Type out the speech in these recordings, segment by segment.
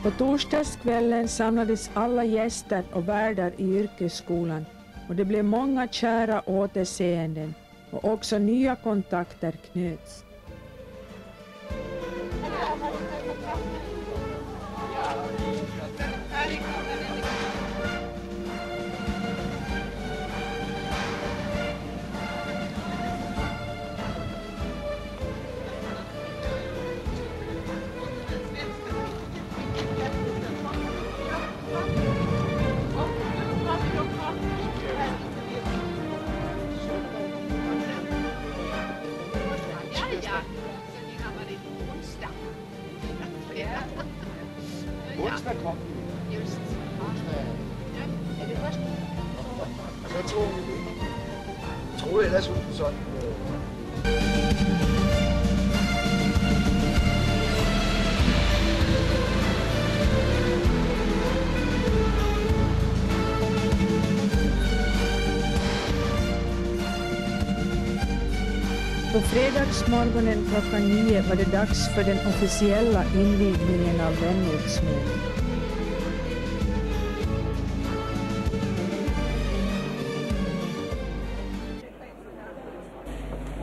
På torsdagskvällen samlades alla gäster och värdar i yrkesskolan och det blev många kära återseenden och också nya kontakter knöts. På fredagsmorgonen klockan 9 var det dags för den officiella invigningen av vänortsmötet.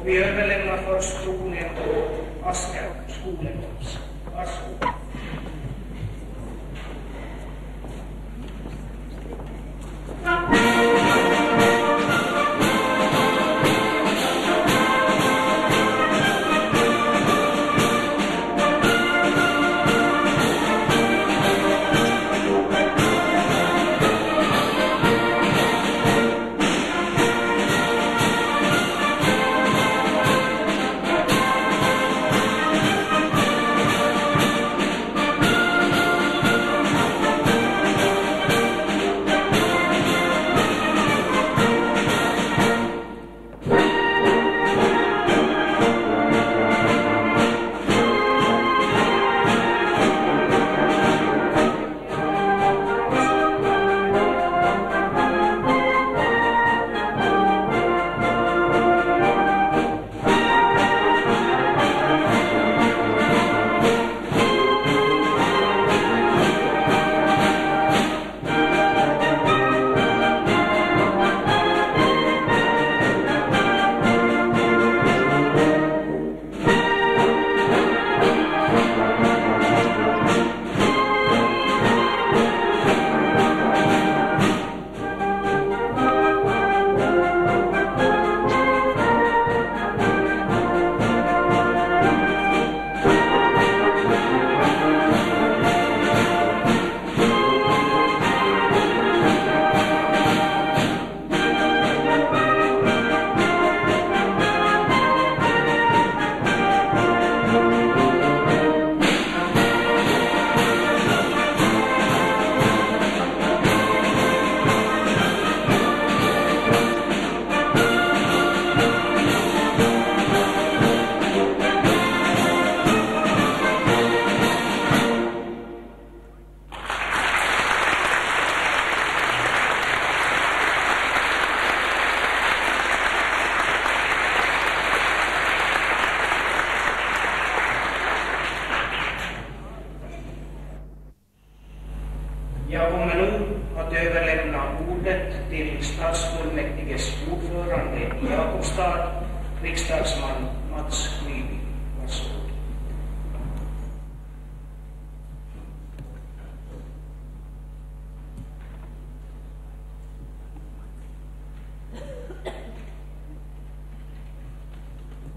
Vi överlämnar först tronen på Astrid, skolans. Varsågod. Jag kommer nu att överlämna ordet till stadsfullmäktiges ordförande i Jakobstad, riksdagsman Nyby. Varsågod.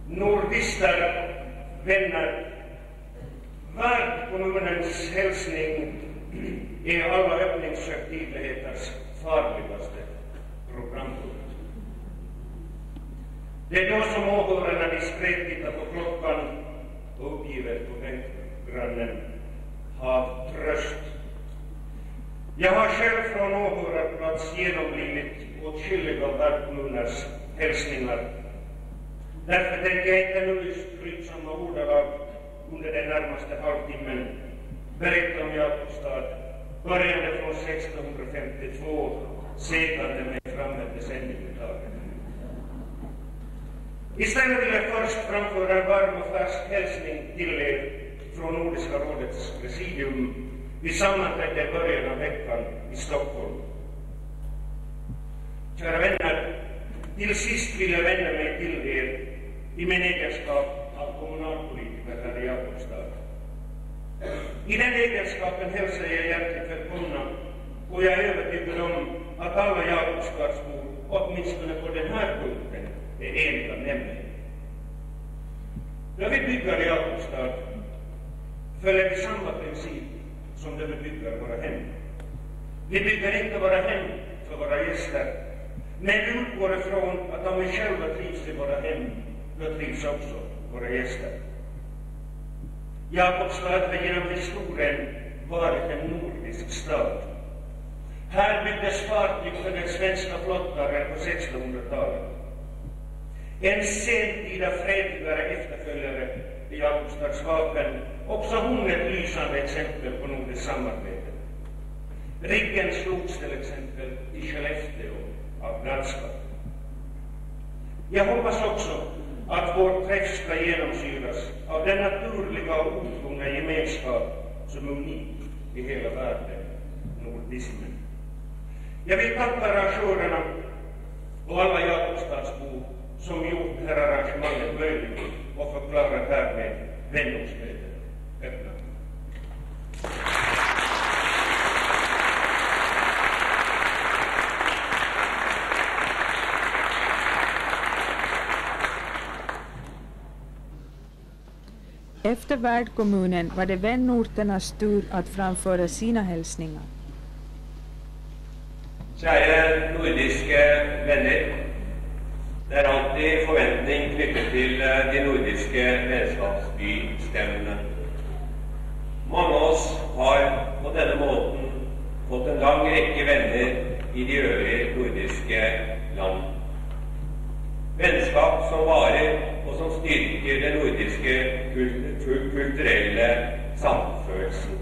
Nordister, vänner, värdkommunens hälsning är alla öppningshögtidligheters farligaste programpunkt. Det är då som åhörarna diskret tittar på klockan och uppgivet på bänkgrannen har tröst. Jag har själv från åhörarplats genomlivit åtskilliga värdkommuners hälsningar. Därför tänker jag inte nu i skrytsamma ordalag under den närmaste halvtimmen berätta om Jakobstad, började från 1652, seglade mig fram ett decenniumtaget. Istället vill jag först framföra en varm och färsk hälsning till er från Nordiska rådets presidium vid sammanträdet i början av veckan i Stockholm. Kära vänner, till sist vill jag vända mig till er i min egenskap av kommunalpolitiker här i Jakobstad. I den egenskapen hälsar jag hjärtligt välkomna och jag är övertygad om att alla Jakobstadsbor, åtminstone på den här punkten, är eniga nämligen. När vi bygger Jakobstad följer vi samma princip som när vi bygger våra hem. Vi bygger inte våra hem för våra gäster, men vi utgår ifrån att om vi själva trivs i våra hem, då trivs också våra gäster. Jakobstad har genom historien varit en nordisk stad. Här byggdes fartyg för den svenska flottan på 1600-talet. En sentida fredligare efterföljare i Jakobstads vapen, också hon ett lysande exempel på nordiskt samarbete. Riggen slogs till exempel i Skellefteå av grannskap. Jag hoppas också att vår träff ska genomsyras av den naturliga och otvungna gemenskap som är unik i hela världen, nordismen. Jag vill tacka arrangörerna och alla Jakobstadsbor som gjort det här arrangemanget möjligt och förklarat härmed vänortsmötet öppna. Efter värdkommunen var det vänorternas tur att framföra sina hälsningar. Käre nordiske venner, det er alltid forventning knyttet til de nordiske vennskapsbystemmene. Mange av oss har på denne måten fått en lang rekke venner i de øvrige nordiske land. Vennskap som varer og som styrker den nordiske kulturelle samfølelsen.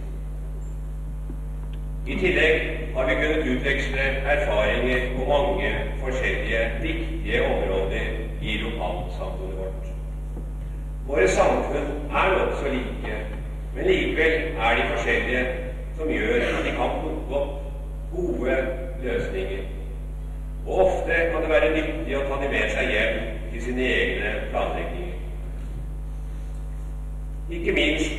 I tillegg har vi kunnet utveksle erfaringer på mange forskjellige viktige områder i lokalsamfunnet vårt. Våre samfunn er nok så like, men likevel er de forskjellige som gjør at de kan plukke opp gode løsninger. Og ofte kan det være nyttig å ta de med seg hjem til sine egne planlegginger. Ikke minst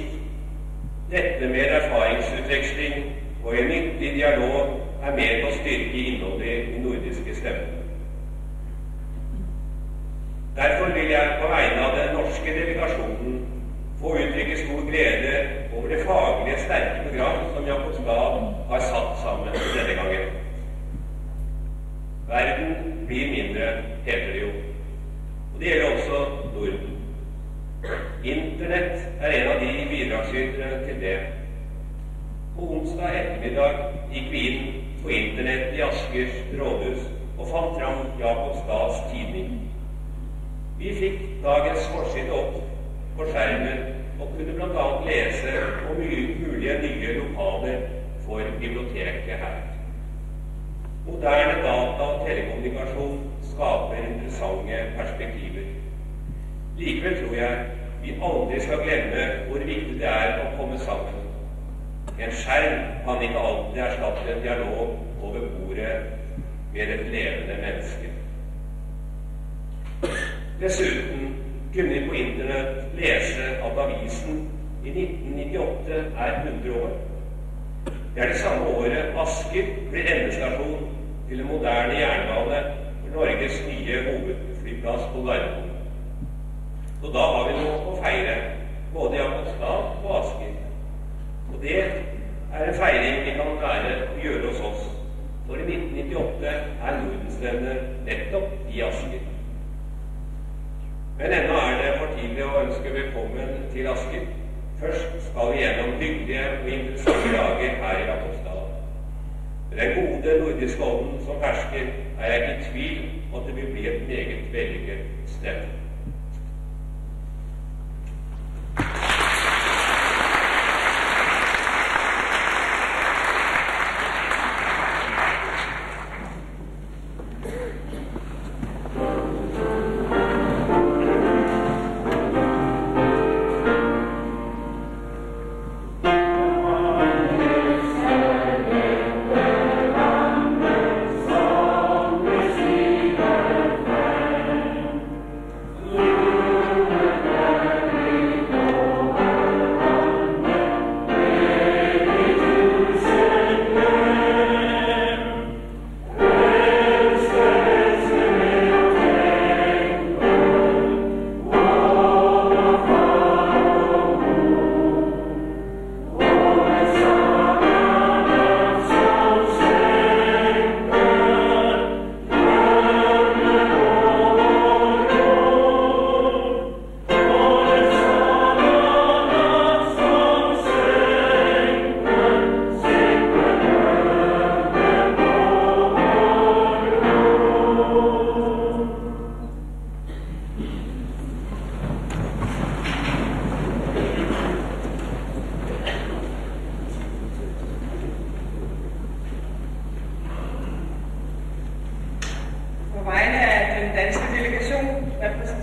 dette med erfaringsutveksling og en nyttig dialog er med på å styrke innholdet i nordiske stemmer. Derfor vil jeg på vegne av den norske delegasjonen få uttrykke stor glede over det faglige sterke program som Jakobstad har satt sammen denne gangen. Verden blir mindre, heter det jo. Og det gjelder også Norden. Internett er en av de bidragsytere til det. På onsdag ettermiddag gikk vi inn på internett i Askers rådhus og fant fram Jakobstads tidning. Vi fikk dagens forside opp på skjermen og kunne blant annet lese om mulige nye lokaler for biblioteket her. Moderne data og telekommunikasjon skaper interessante perspektiver. Likevel tror jeg vi aldri skal glemme hvor viktig det er å komme sammen. En skjerm kan ikke alltid erstatte en dialog over bordet med et levende menneske. Dessuten kunne vi på internett lese at avisen i 1998 er 100 år. Det er det samme året Asker blir endestasjon til en moderne jernbane for Norges nye hovedflyplass på Gardermoen. Og da har vi noe å feire, både Jakobstad og Asker. Og det er en feiring vi kan lære å gjøre hos oss. For i 1998 er Nordensstevnet nettopp i Asker. Men ennå er det for tidlig å ønske velkommen til Asker. Først skal vi gjennom hyggelige og interessante dager her i Jakobstad. Med den gode nordiske ånden som hersker, er jeg ikke i tvil at det vil bli et meget vellykket stevne.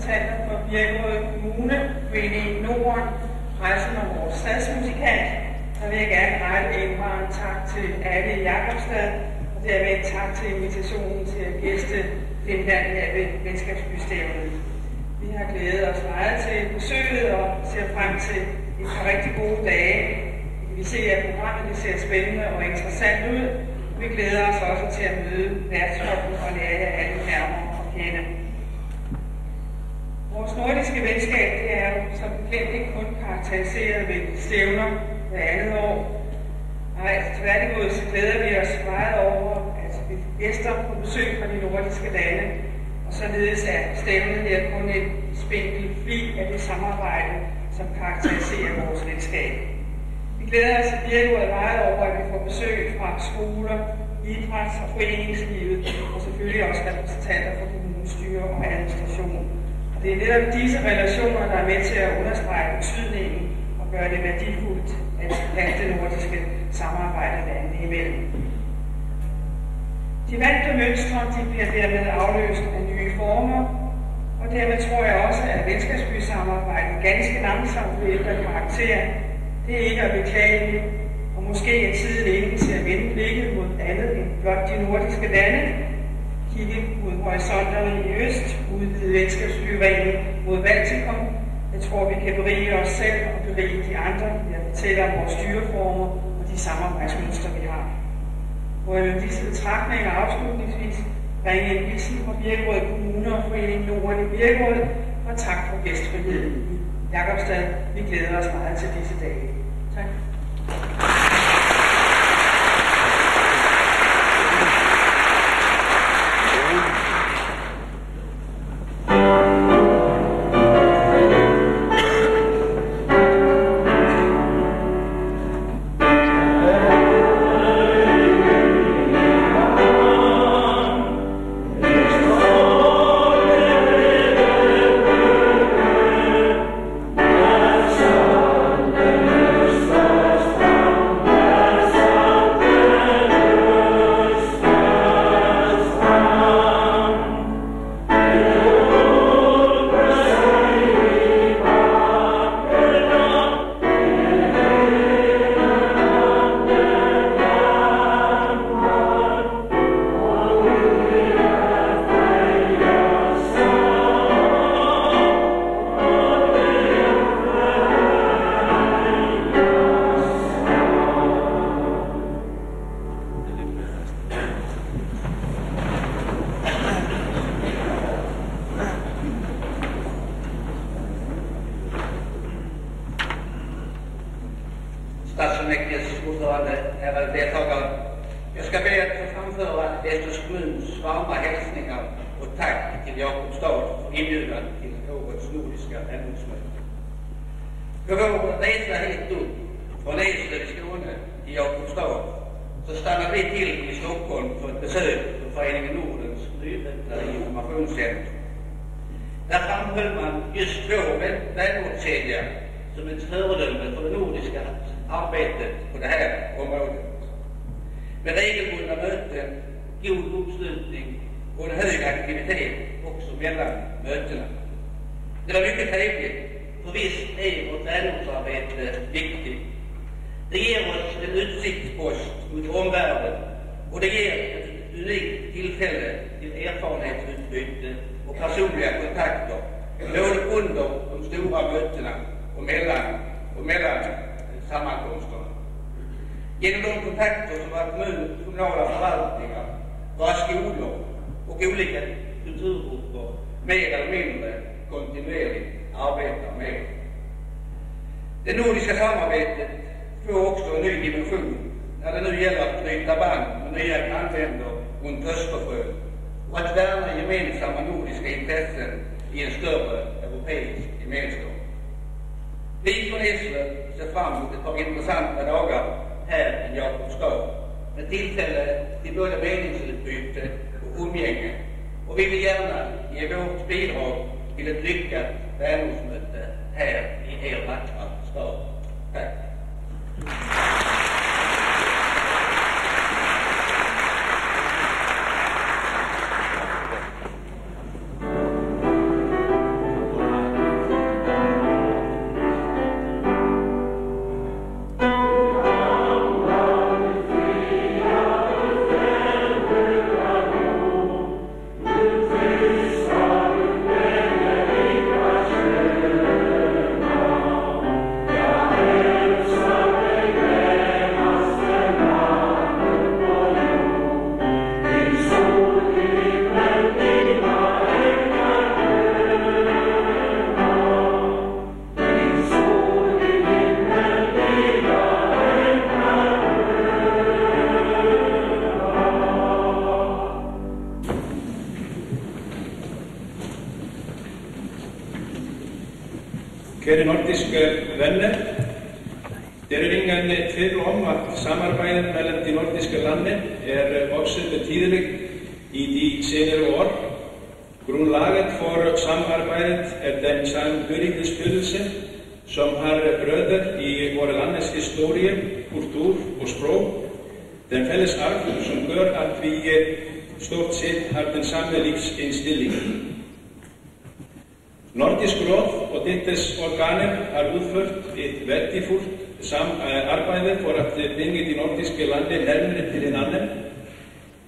repræsentanter for Birkerød Kommune, Foreningen Norden, pressen og vores stadsmusikant, så vil jeg gerne rette en varm tak til alle i Jakobstad, og dermed en tak til invitationen til at gæste Finland her ved venskabsbystævnet. Vi har glædet os meget til besøget og ser frem til et par rigtig gode dage. Vi ser, at programmet ser spændende og interessant ud. Vi glæder os også til at møde værtstoppen og lære jer alle nærmere at kende. Vores nordiske venskab det er jo som bekendt ikke kun karakteriseret ved stævner hver andet år. Nej, tværtimod så glæder vi os meget over, at vi gæster på besøg fra de nordiske lande, og således er stævnet her kun en spinkel fli af det samarbejde, som karakteriserer vores venskab. Vi glæder os i Birkerød meget over, at vi får besøg fra skoler, idræts- og foreningslivet, og selvfølgelig også repræsentanter for kommunestyre og administration. Og det er netop disse relationer, der er med til at understrege betydningen og gøre det værdifuldt at have det nordiske samarbejde landene imellem. De vante mønstre bliver dermed afløst af nye former, og dermed tror jeg også, at venskabsbysamarbejdet ganske langsomt vil ændre karakter. Det er ikke at beklage, og måske er tiden inde til at vende blikket mod andet end blot de nordiske lande, kigge mod horisonterne i øst, udvide venskabsbyringen mod Baltikum. Jeg tror, vi kan berige os selv og berige de andre ved at fortælle om vores styreformer og de samarbejdsmønstre, vi har. Hvor jeg med disse betragtninger afslutningsvis bringe en hilsen fra Birkerød Kommune og Foreningen Norden i Birkerød, og tak for gæstfriheden i Jakobstad. Vi glæder os meget til disse dage. Tak. Stadsfullmäktiges ordförande, ärade deltagare. Jag ska be att få framföra Västers kommuns varma hälsningar och tack till Jakobstad för inbjudan till årets nordiska vänortsmöte. På vår resa hit upp från Eslöv i Skåne till Jakobstad så stannade vi till i Stockholm för ett besök på Föreningen Nordens nyutvecklade informationscentrum. Där framhöll man just vår vänortskedja som ett föredöme för det nordiska arbetet på det här området. Med regelbundna möten, god uppslutning och en hög aktivitet också mellan mötena. Det var mycket trevligt, för visst är vårt vänortsarbete viktigt. Det ger oss en utsiktspost mot omvärlden och det ger ett unikt tillfälle till erfarenhetsutbyte och personliga kontakter både under de stora mötena och mellan sammankomsterna. Genom de kontakter som våra kommunala förvaltningar, våra skolor och olika kulturgrupper mer eller mindre kontinuerligt arbetar med. Det nordiska samarbetet får också en ny dimension när det nu gäller att knyta band med nya grannländer runt Östersjön och att värna gemensamma nordiska intressen i en större europeisk gemenskap. Vi från Eslöv ser fram emot ett par intressanta dagar här i Jakobstad med tillfälle till både meningsutbyte och umgänge. Och vi vill gärna ge vårt bidrag till ett lyckat vänortsmöte här i er vackra stad. Tack! Kära nordiska vänner, det är ingen tvivel om att samarbetet mellan de nordiska landen är också betydligt i de senare år. Grundlaget för samarbetet är den samhörighetsfølelse som har rötter i våra landets historia, kultur och språk. Den fælles arv som gör att vi stort sett har den samma livsinställningen. Nordisk råd och dess organer har utfört ett värdefullt arbete för att bringa de nordiska landen närmare till hinanden.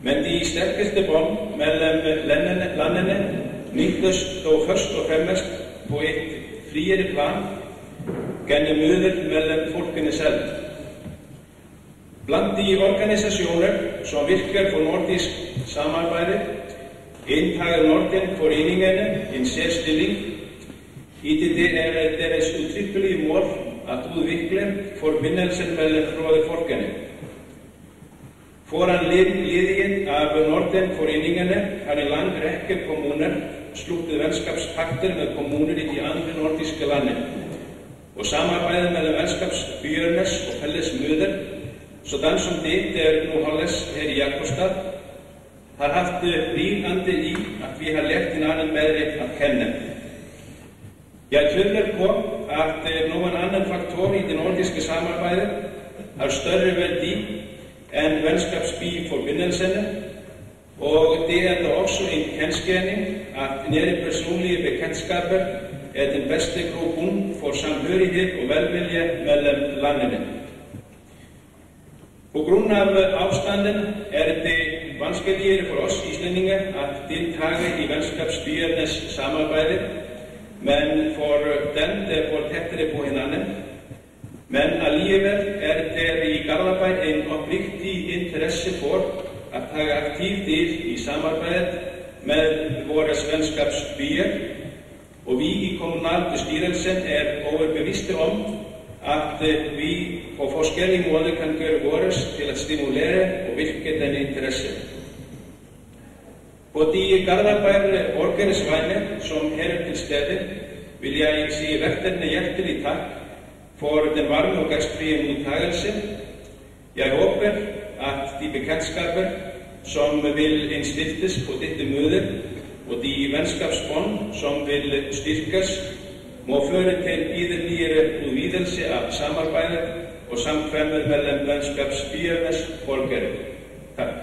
Men de starkaste band mellan länderna knyttes då först och främst på ett friare plan genom mötet mellan folken själva. Bland de organisationer som virkar för nordiskt samarbete intar Nordenforeningarna en särställning i det är deras uttryckliga mål att utveckla förbindelsen mellan broderfolken. Föranledningen av Nordenforeningarna har en lång räcka kommuner slutit vänskapspakter med kommuner i de andra nordiska landen. Och samarbetet mellan vänskapsbyarnas och fällesmöten, sådan som det nu hålles här i Jakobstad, har haft brinande i att vi har lärt en annan medre att känna. Jag tvivlar på att någon annan faktor i det nordiska samarbetet har större värde än vänskapsbyförbindelserna, och det är då också en kenskärning att nära personliga bekantskaper är den bästa grobund för samhörighet och välvilja mellan länderna. På grund av avstånden är det vanskligare för oss islänningar att deltaga i vänskapsbyarnas samarbete, men för den det går tättare på hinanden. Men alligevel är det i Garlabær en uppriktig intresse för att ta aktiv del i samarbetet med våra vänskapsbyar, och vi i kommunalbestyrelsen är överbevisste om att vi på forskjellige måter kan göra vårt till att stimulera och virka den intresse. På de Garlabær borgares vegne som här är till stede vill jag säga väktarna hjärtligt tack för den varma och gastfria mottagelsen. Jag hoppas att de bekantskaper som vill instiftas på detta möte och de vänskapsband som vill styrkas må föra till ytterligare utvidelse av samarbetet och samkvämmet mellan vänskapsbyarnas folkare. Tack.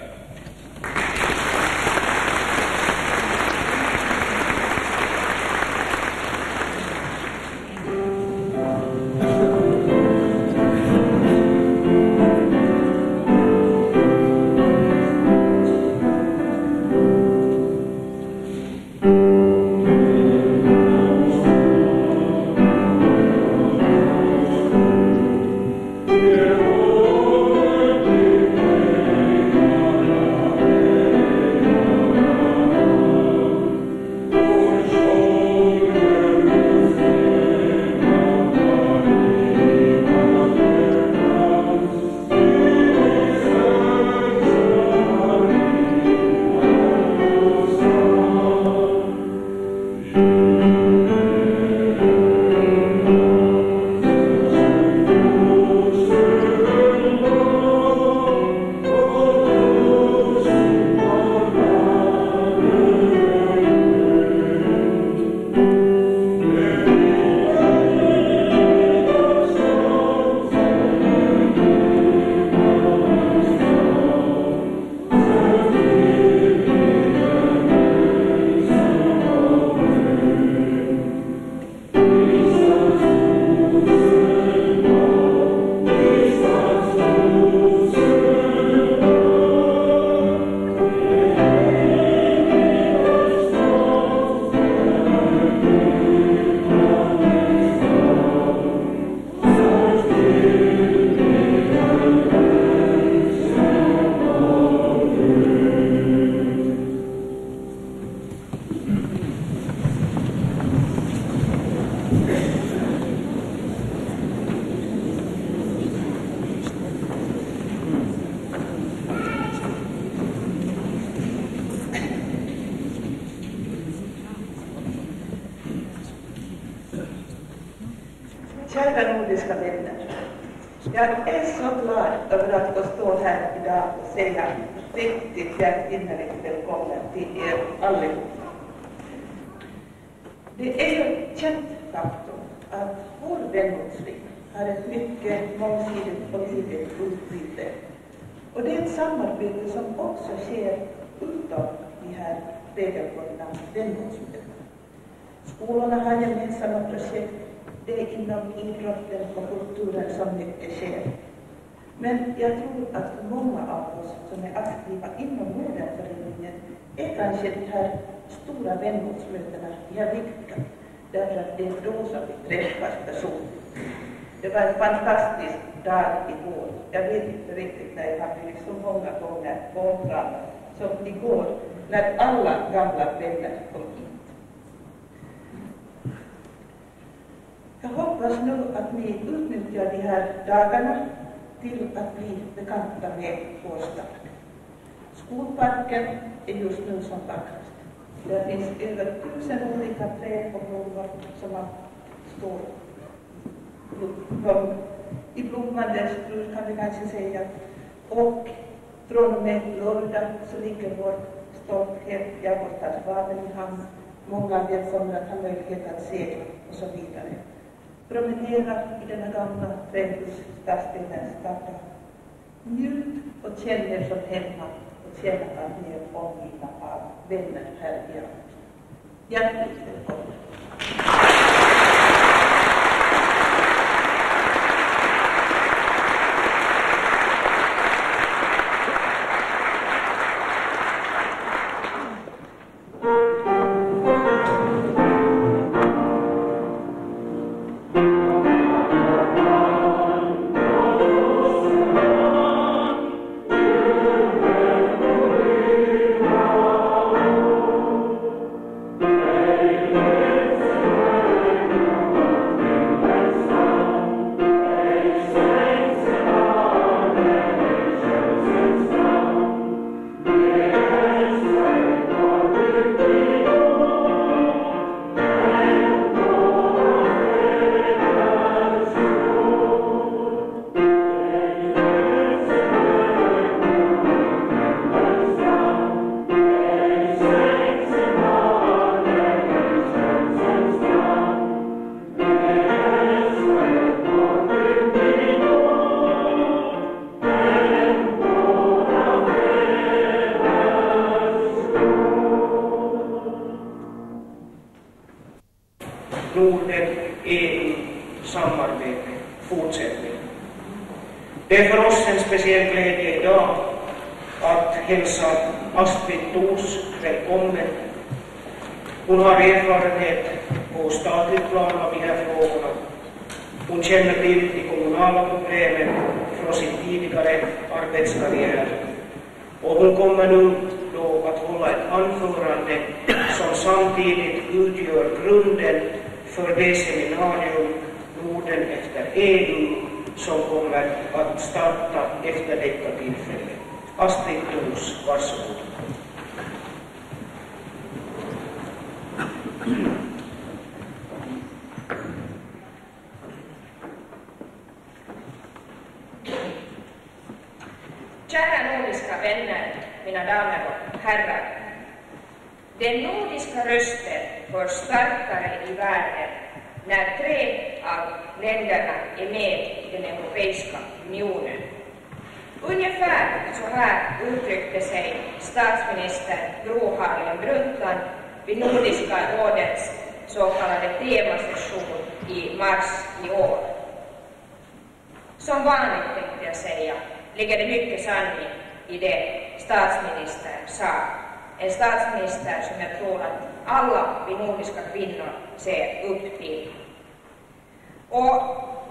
Yeah. Kära nordiska vänner, jag är så glad över att få stå här idag och säga riktigt hjärtinnerligt välkommen till er allihop. Det är ju ett känt faktum att vår vänortsring har ett mycket mångsidigt och livligt utbyte. Och det är ett samarbete som också sker utom de här regelbundna vänortsmötena. Skolorna har gemensamma projekt. Det är inom idrotten och kulturen som mycket sker. Men jag tror att för många av oss som är aktiva inom Nordenföreningen är kanske de här stora vänortsmötena de här viktiga. Därför att det är då som vi träffas personligt. Det var en fantastisk dag igår. Jag vet inte riktigt när jag har blivit så många gånger åldrar som igår när alla gamla vänner kom hit. Jag hoppas nu att ni utnyttjar de här dagarna till att bli bekanta med vår stad. Skolparken är just nu som vackrast. Där finns över 1000 olika träd och blommor som står i blommande sprut kan vi kanske säga. Och från och med lördag så ligger vår stolthet Jakobstads vapen i hamn. Många av er kommer att ha möjlighet att segla och så vidare. Promenera i denna gamla trähusstadsdelens stad. Njut och känn er som hemma och känn att ni är omgivna av vänner här i Jakobstad. Hjärtligt välkommen. Norden-EU-samarbete fortsättning. Det är för oss en speciell glädje idag att hälsa Astrid Thors välkommen. Hon har erfarenhet på statligt plan av de här frågorna. Hon känner till de kommunala problemen från sin tidigare arbetskarriär. Och hon kommer nu då att hålla ett anförande som samtidigt utgör grunden för det seminarium Norden efter EU som kommer att starta efter detta tillfälle. Astrid Thors, varsågod. Kära nordiska vänner, mina damer och herrar. Den nordiska rösten hörs starkare i världen när 3 av länderna är med i den Europeiska unionen. Ungefär så här uttryckte sig statsminister Gro Harlem Brundtland vid Nordiska rådets så kallade temasession i mars i år. Som vanligt tänkte jag säga, ligger det mycket sanning i det statsministern sa. En statsminister som jag tror att alla vi nordiska kvinnor ser upp till. Och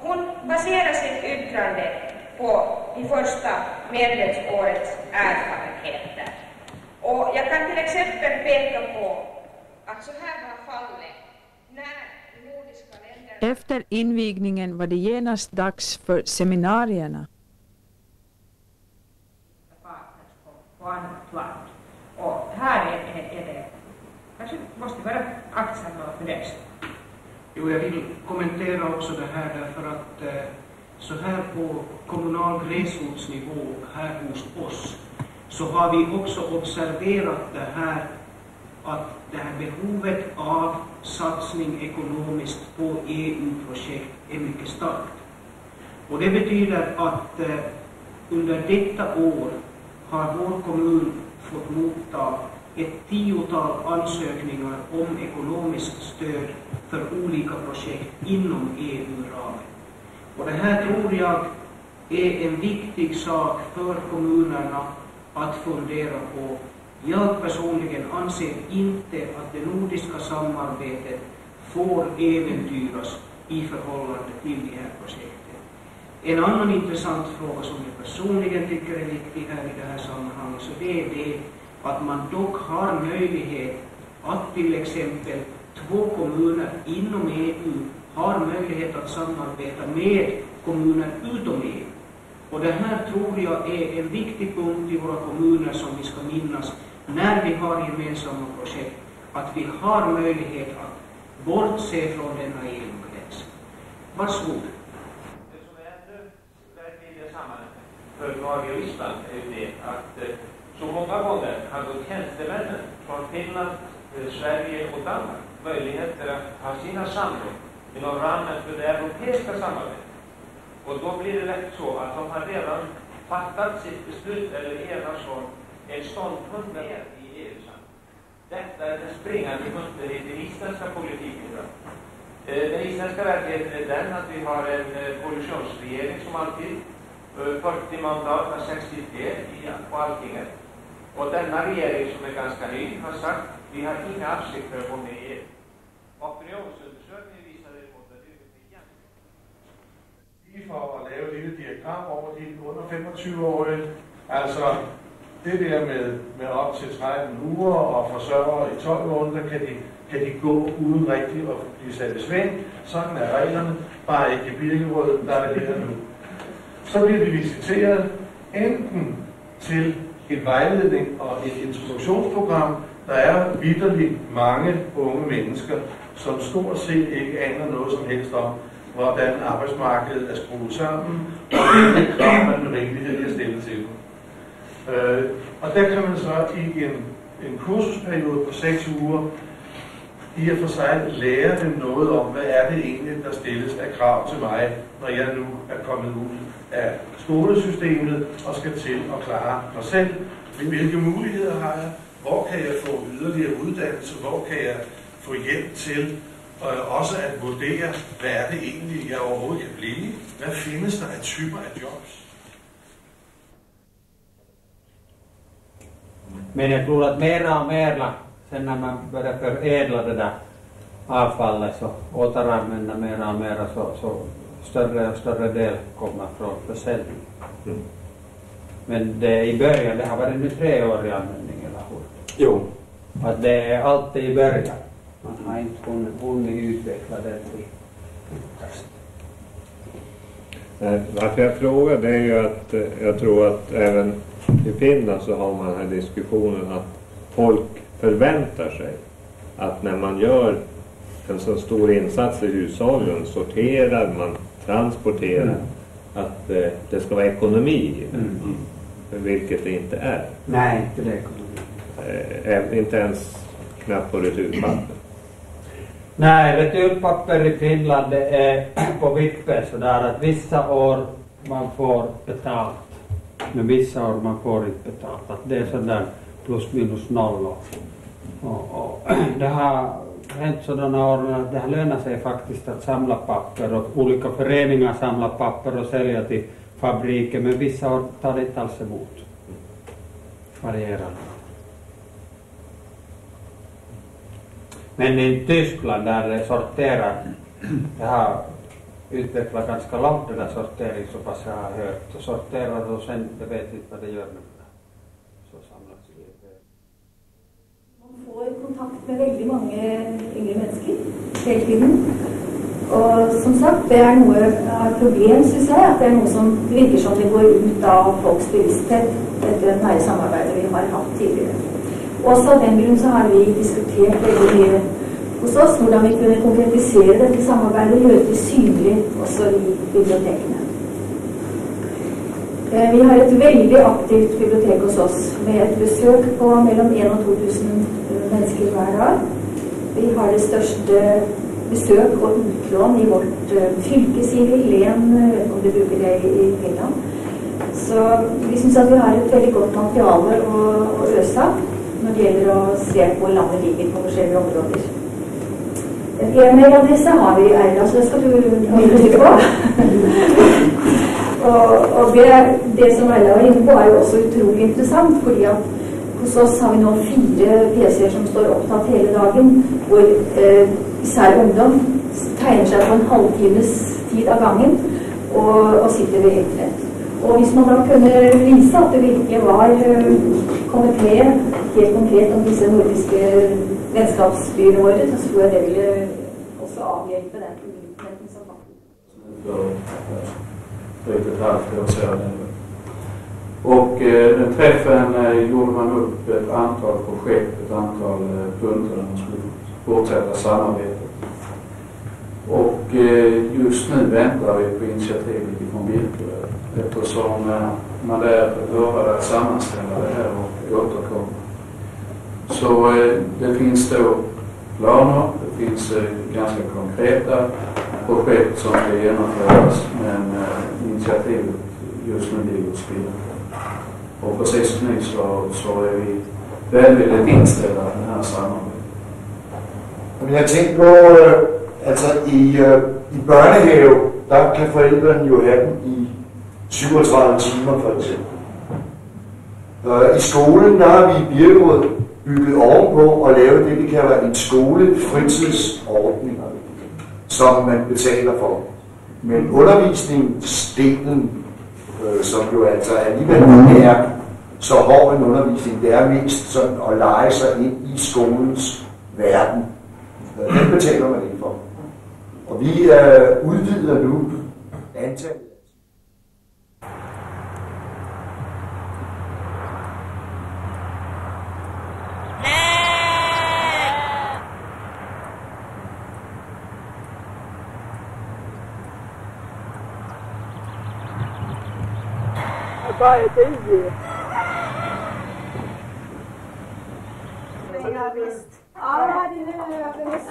hon baserar sitt yttrande på de första medlemsårets erfarenheter. Och jag kan till exempel peka på att så här var fallet när de nordiska länderna... Efter invigningen var det genast dags för seminarierna. På annat land. Och här är det, kanske måste vara aktsamma för det. Jo, jag vill kommentera också det här därför att så här på kommunal gräsrotsnivå här hos oss så har vi också observerat det här att det här behovet av satsning ekonomiskt på EU-projekt är mycket starkt. Och det betyder att under detta år har vår kommun fått motta ett 10-tal ansökningar om ekonomiskt stöd för olika projekt inom EU-ramen. Och det här tror jag är en viktig sak för kommunerna att fundera på. Jag personligen anser inte att det nordiska samarbetet får äventyras i förhållande till de här projekten. En annan intressant fråga som jag personligen tycker är viktig här i det här sammanhanget, så det är det att man dock har möjlighet att till exempel 2 kommuner inom EU har möjlighet att samarbeta med kommuner utom EU. Och det här tror jag är en viktig punkt i våra kommuner som vi ska minnas när vi har gemensamma projekt, att vi har möjlighet att bortse från denna EU-gräns. Varsågod. Det som är ännu värre i det sammanhanget för Norge och Island är ju det att så många gånger har då tjänstemännen från Finland, Sverige och Danmark möjligheter att ha sina samråd inom ramen för det europeiska samarbetet. Och då blir det lätt så att de har redan fattat sitt beslut eller enats om en ståndpunkt mer i EU-samarbetet. Detta är den springande punkten i den isländska politiken. Den isländska verkligheten är den att vi har en koalitionsregering som alltid 40 mandat har 63 på alltinget. Och denna regering som är ganska ny har sagt vi har inga avsikter att gå med i EU. Opinionsundersökningen visar det mot att det är igen. Lige for at lave et lille diagram over de under 25-årige, altså det der med op til 13 uger og forsørgere i 12 måneder, kan de gå uden rigtigt at blive sat i sving. Sådan er reglerne, bare ikke i Birkerød, der er det her nu. Så bliver de visiteret enten til en vejledning og et introduktionsprogram. Der er vitterligt mange unge mennesker, som stort set ikke aner noget som helst om, hvordan arbejdsmarkedet er skruet sammen, og hvilke krav man med rimelighed kan stille til dem. Og der kan man så i en kursusperiode på 6 uger i og for sig lære dem noget om, hvad er det egentlig, der stilles af krav til mig, når jeg nu er kommet ud af skolesystemet og skal til at klare mig selv. Hvilke muligheder har jeg? Hvor kan jeg få yderligere uddannelse? Hvor kan jeg få hjælp til også at vurdere, hvad er det egentlig, jeg overhovedet kan blive? Hvad findes der af typer af jobs? Men jag tror att mera och mera, sen när man börjar förädla det där avfallet så återanvända mera och mera så större och större del kommer från försäljning. Mm. Men det i början, det har varit nu 3 år i användning eller hur? Jo. Att det är alltid i början. Man har inte hunnit utveckla det till test. Varför jag frågar det är ju att jag tror att även i Finland så har man den här diskussionen att folk förväntar sig att när man gör en så stor insats i hushållen, sorterar, man transporterar, att det ska vara ekonomi. Vilket det inte är. Nej, inte det ekonomi. Inte ens knappt på returpapper. Nej, returpapper i Finland det är på vippen sådär att vissa år man får betalt. Men vissa år man får inte betalt. Att det är sådär plus minus noll. Och det har hänt sådana år att det har lönat sig faktiskt att samla papper och olika föreningar samlar papper och sälja till fabriker, men vissa år tar det inte alls emot. Varierande. Men i Tyskland där det sorterar, det har utvecklat ganska långt det där sortering så pass jag har hört. Och sorterar och sen, det vet inte vad det gör med det. Så samlas det. Man får kontakt med väldigt många yngre människor hela tiden. Och som sagt, det är nog ett problem, syns jag, att det är något som virker som det går ut av folks bevissthet efter ett nära samarbete vi har haft tidigare. Och så av den grund så har vi diskuterat väldigt mycket hos oss hvordan vi kunne konkretisere dette samarbeidet og gjøre det synlig også i bibliotekene. Vi har et veldig aktivt bibliotek hos oss med et besøk på mellom 1 og 2000 mennesker hver dag. Vi har det største besøk og utlån i vårt fylke, sier vi, Len, om du bruker det i Finland. Så vi synes at vi har et veldig godt materiale å øse av når det gjelder å se på landet ligger på forskjellige områder. En e-mailadresse har vi, Erla, så det skal du mye litt på. Og det som Erla var inne på er jo også utrolig interessant, fordi at hos oss har vi nå 4 PC-er som står opptatt hele dagen, hvor især ungdom tegner seg på en halvtimes tid av gangen og sitter ved internett. Og hvis man da kunne vise at det virkelig var kommet med helt konkret om disse nordiske vennskapsbyene våre, så tror jeg det ville også avhjelpe den ulikheten som faktisk. Drygt ett halvt år sedan. Och den träffen gjorde man upp ett antal projekt, ett antal punkter där man skulle fortsätta samarbetet. Och just nu väntar vi på initiativet från Videon, eftersom man där lovade att sammanställa det här och återkomma. Så det finns då planer, det finns ganska konkreta projekt som ska genomföras, men initiativet just nu ligger hos Videon. Och precis som ni så är vi väldigt inställda på det här samarbetet. Jeg tænkte på, altså i børnehave, der kan forældrene jo have dem i 37 timer for eksempel. I skolen, der har vi i Birkerød bygget ovenpå og lavet det, vi kalder en skolefritidsordning, som man betaler for. Men undervisningsdelen, som jo altså alligevel er så hård en undervisning, det er mest sådan at lege sig ind i skolens verden. Den betaler man ikke for. Og vi udvider nu antallet. Vad är det? Ja, visst. Ja, det är mest.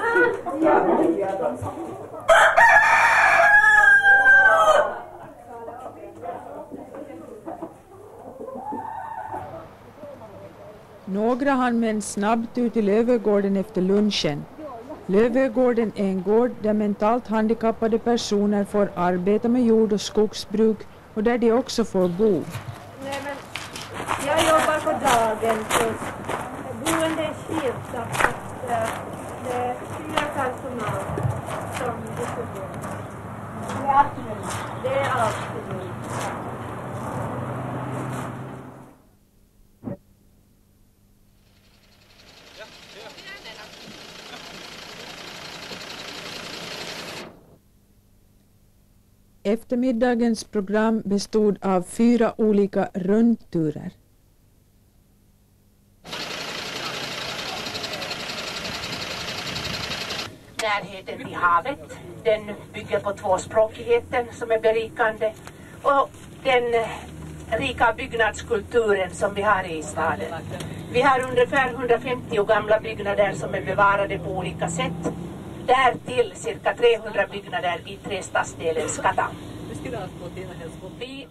Några hann med en snabbt ut i Lövögården efter lunchen. Lövögården är en gård där mentalt handikappade personer får arbeta med jord- och skogsbruk och där de också får bo. Nej, men jag jobbar på dagen så boende är skilt så att det är 4 personal som diskuterar. Det är Astrid. Det är Astrid. Eftermiddagens program bestod av 4 olika rundturer. Närheten till havet, den bygger på tvåspråkigheten som är berikande och den rika byggnadskulturen som vi har i staden. Vi har ungefär 150 gamla byggnader som är bevarade på olika sätt. Därtill cirka 300 byggnader i 3 stadsdelen Skata. Vi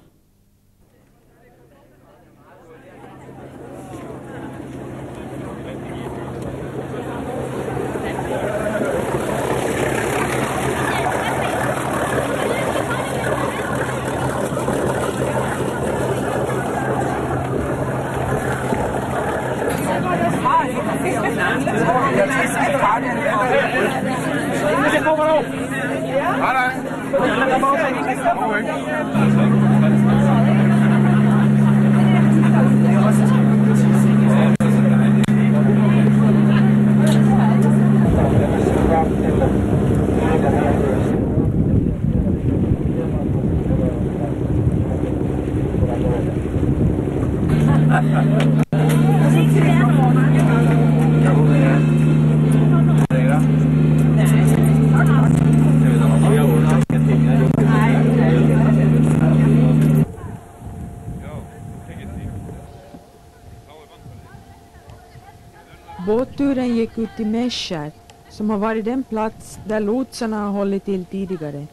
turen gick ut till Mäskär, som har varit den plats där lotsarna har hållit till tidigare.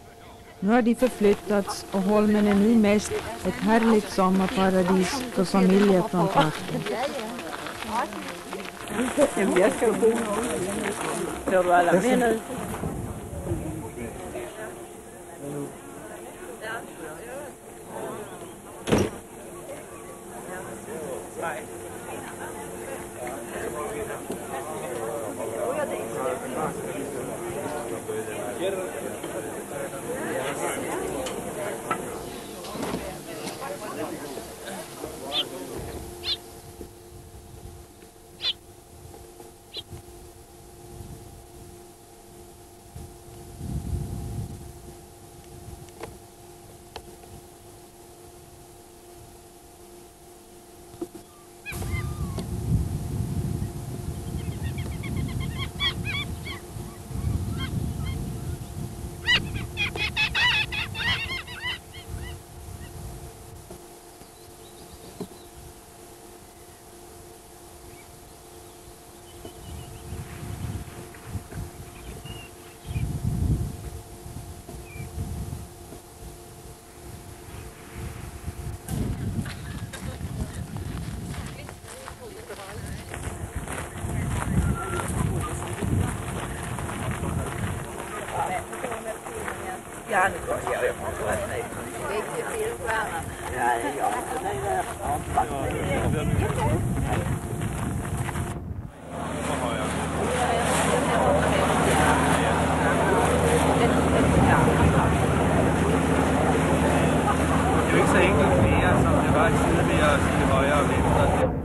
Nu har de förflyttats och holmen är nu mest ett härligt sommarparadis för familjer från trakten. Jag ska bo. Får du alla med nu? Ja, nu går jag ju på det. Det är ju inte så enkelt mer som det var tidigare till höger och vänster.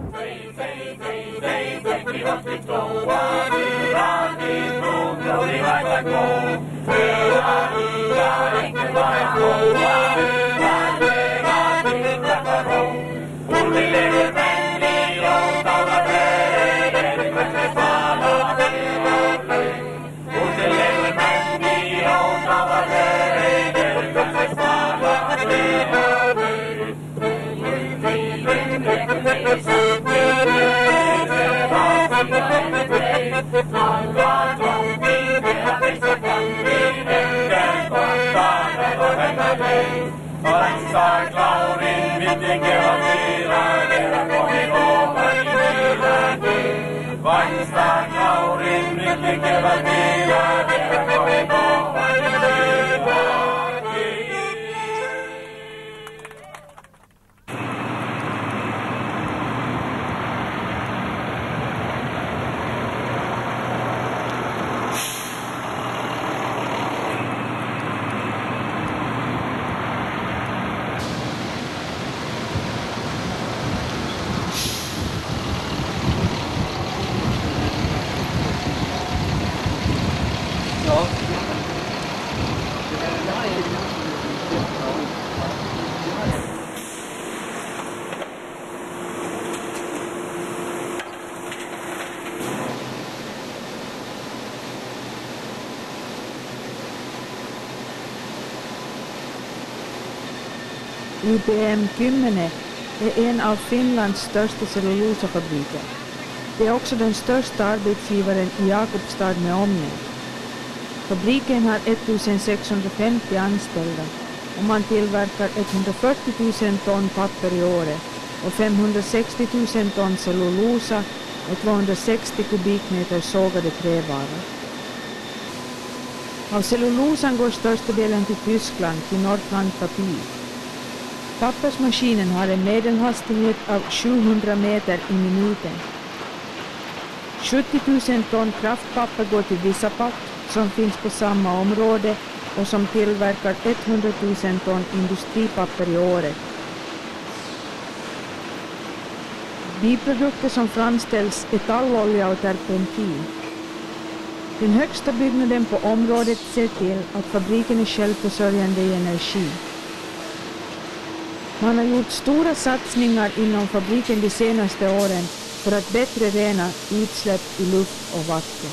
UPM Kymmene är en av Finlands största cellulosafabriker. Det är också den största arbetsgivaren i Jakobstad med omnejd. Fabriken har 1650 anställda och man tillverkar 140 000 ton papper i året och 560 000 ton cellulosa och 260 kubikmeter sågade trävaror. Av cellulosan går största delen till Tyskland, till Nordland papir. Pappersmaskinen har en medelhastighet av 700 meter i minuten. 70 000 ton kraftpapper går till Visapapp som finns på samma område och som tillverkar 100 000 ton industripapper i året. Biprodukter som framställs är tallolja och terpentin. Den högsta byggnaden på området ser till att fabriken är självförsörjande i energi. Man har gjort stora satsningar inom fabriken de senaste åren för att bättre rena utsläpp i luft och vatten.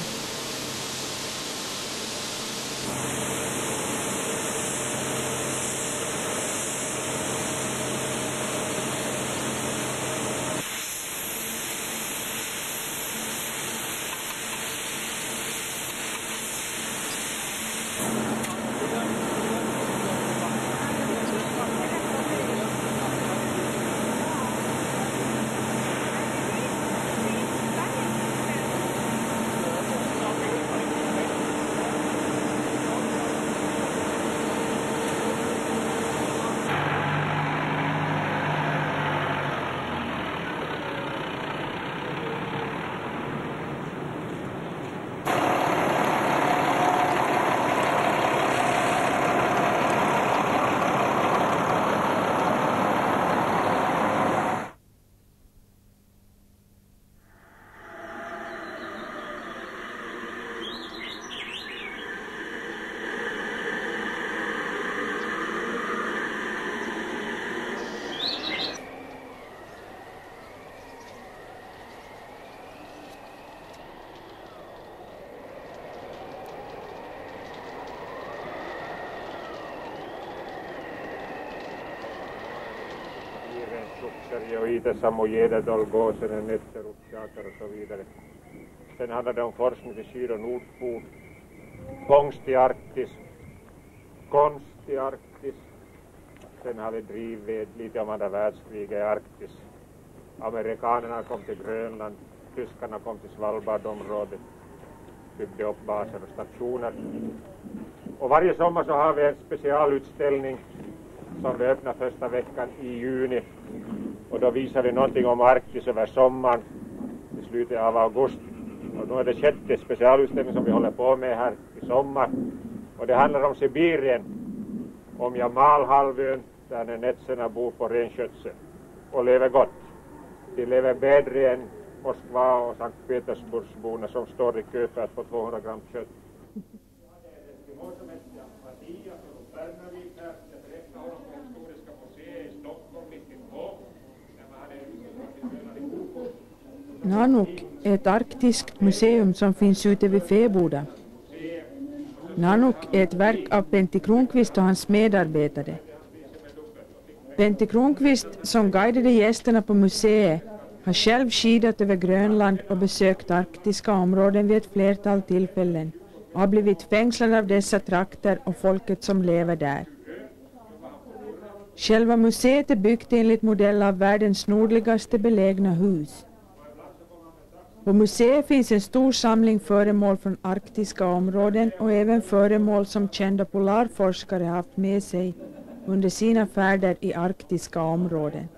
och i dessa mojeder dolgåsen, nätter och tjater och så vidare. Sen handlar det om forskning till Syd- och Nordpol, fångst i Arktis, konst i Arktis. Sen har vi drivit lite om andra världskriget i Arktis. Amerikanerna kom till Grönland, tyskarna kom till Svalbardområdet, byggde upp baser och stationer. Och varje sommar så har vi en specialutställning som vi öppnar första veckan i juni. Och då visar vi någonting om Arktis över sommaren i slutet av augusti. Och då är det 6:e specialutställning som vi håller på med här i sommar. Och det handlar om Sibirien, om Jamalhalvön där netserna bor på renskötsel och lever gott. De lever bättre än Moskva och Sankt Petersburgsborna som står i kö för att få 200 gram kött. Nanook är ett arktiskt museum som finns ute vid Fäboda. Nanook är ett verk av Pentti Kronqvist och hans medarbetare. Pentti Kronqvist, som guidade gästerna på museet, har själv skidat över Grönland och besökt arktiska områden vid ett flertal tillfällen och har blivit fängslad av dessa trakter och folket som lever där. Själva museet är byggt enligt modell av världens nordligaste belägna hus. På museet finns en stor samling föremål från arktiska områden och även föremål som kända polarforskare haft med sig under sina färder i arktiska områden.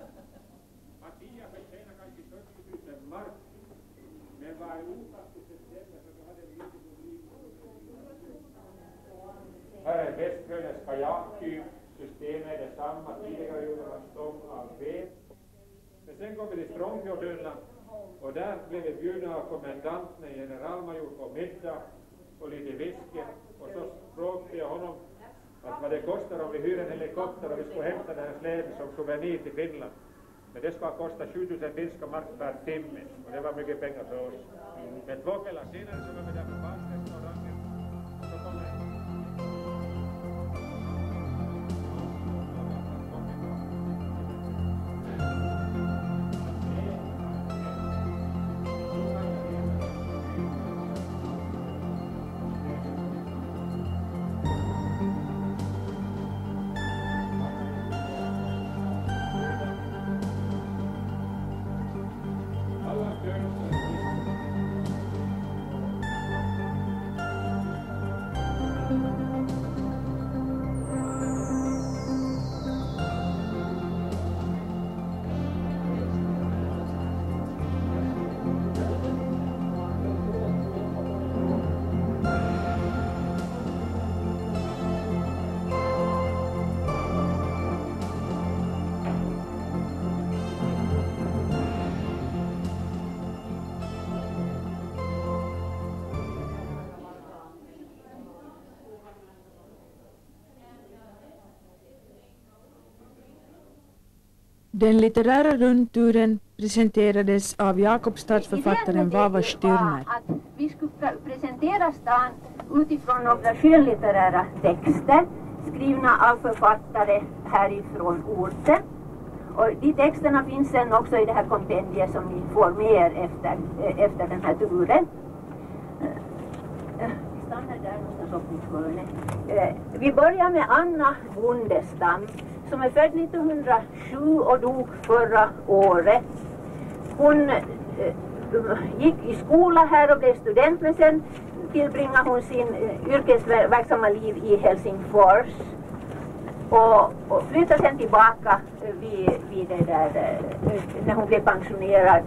Här är västkönens kajaktyp, systemet är detsamma, tidigare gjorde man stång av ved. Men sen kom vi till Strångfjordöarna och där blev vi bjudna av kommandanten, generalmajor på middag och lite whisky. Och så frågade jag honom att vad det kostar om vi hyr en helikopter och vi skulle hämta den här släden som souvenir till Finland. Men det ska kosta 7000 finska mark per timme och det var mycket pengar för oss. Men 2 kvällar senare så var vi där på barnsrestaurangen och så kom det. Den litterära rundturen presenterades av Jakobstads författaren Vava Styrmer. Att vi skulle presentera stan utifrån några skönlitterära texter skrivna av författare härifrån orten. Och de texterna finns sen också i det här kompendiet som ni får med er efter den här turen. Vi stannar där någonstans upp i hörnet. Vi börjar med Anna Bondestam som är född 1907 och dog förra året. Hon gick i skola här och blev student, men sen tillbringade hon sin yrkesverksamma liv i Helsingfors och flyttade sen tillbaka vid det där, när hon blev pensionerad.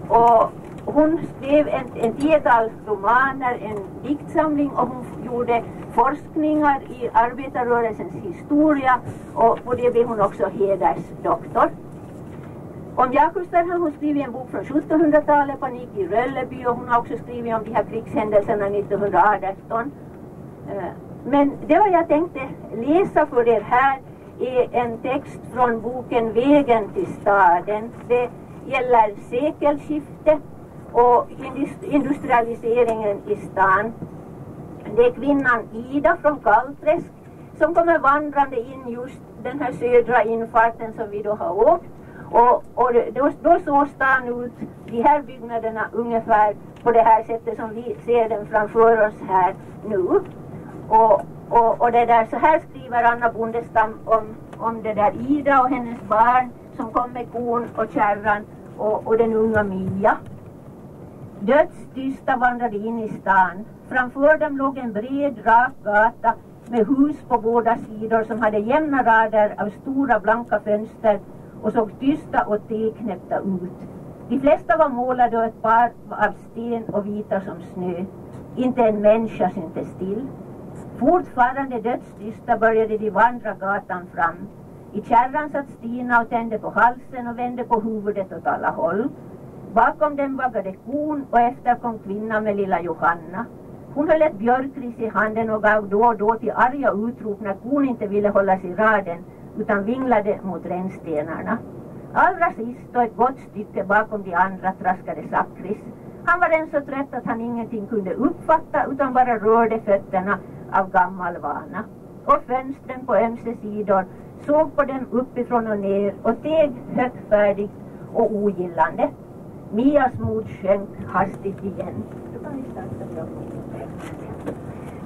Och hon skrev en 10-tal romaner, en diktsamling, och hon gjorde forskningar i arbetarrörelsens historia, och på det blev hon också hedersdoktor. Om Jakobstad har hon skrivit en bok från 1700-talet, Panik i Rölleby, och hon har också skrivit om de här krigshändelserna 1918. Men det vad jag tänkte läsa för er här är en text från boken Vägen till staden. Det gäller sekelskifte och industrialiseringen i stan. Det är kvinnan Ida från Kallträsk som kommer vandrande in just den här södra infarten som vi då har åkt. Och då såg stan ut, de här byggnaderna ungefär på det här sättet som vi ser den framför oss här nu. Och det där, så här skriver Anna Bondestam om det där Ida och hennes barn som kom med kon och kärran och den unga Mia. Dödstysta vandrade in i stan. Framför dem låg en bred rak gata med hus på båda sidor som hade jämna rader av stora blanka fönster och såg tysta och teknäppta ut. De flesta var målade och ett par av sten och vita som snö. Inte en människa syntes till. Fortfarande dödstysta började de vandra gatan fram. I kärran satt Stina och tände på halsen och vände på huvudet åt alla håll. Bakom dem vaggade kon och efter kom kvinnan med lilla Johanna. Hon höll ett björkris i handen och gav då och då till arga utrop när kon inte ville hållas i raden utan vinglade mot rännstenarna. Allra sist och ett gott stycke bakom de andra traskade Sakris. Han var än så trött att han ingenting kunde uppfatta utan bara rörde fötterna av gammal vana. Och fönstren på ömse sidor såg på dem uppifrån och ner och teg högfärdigt och ogillande. Mias mod sjönk hastigt igen.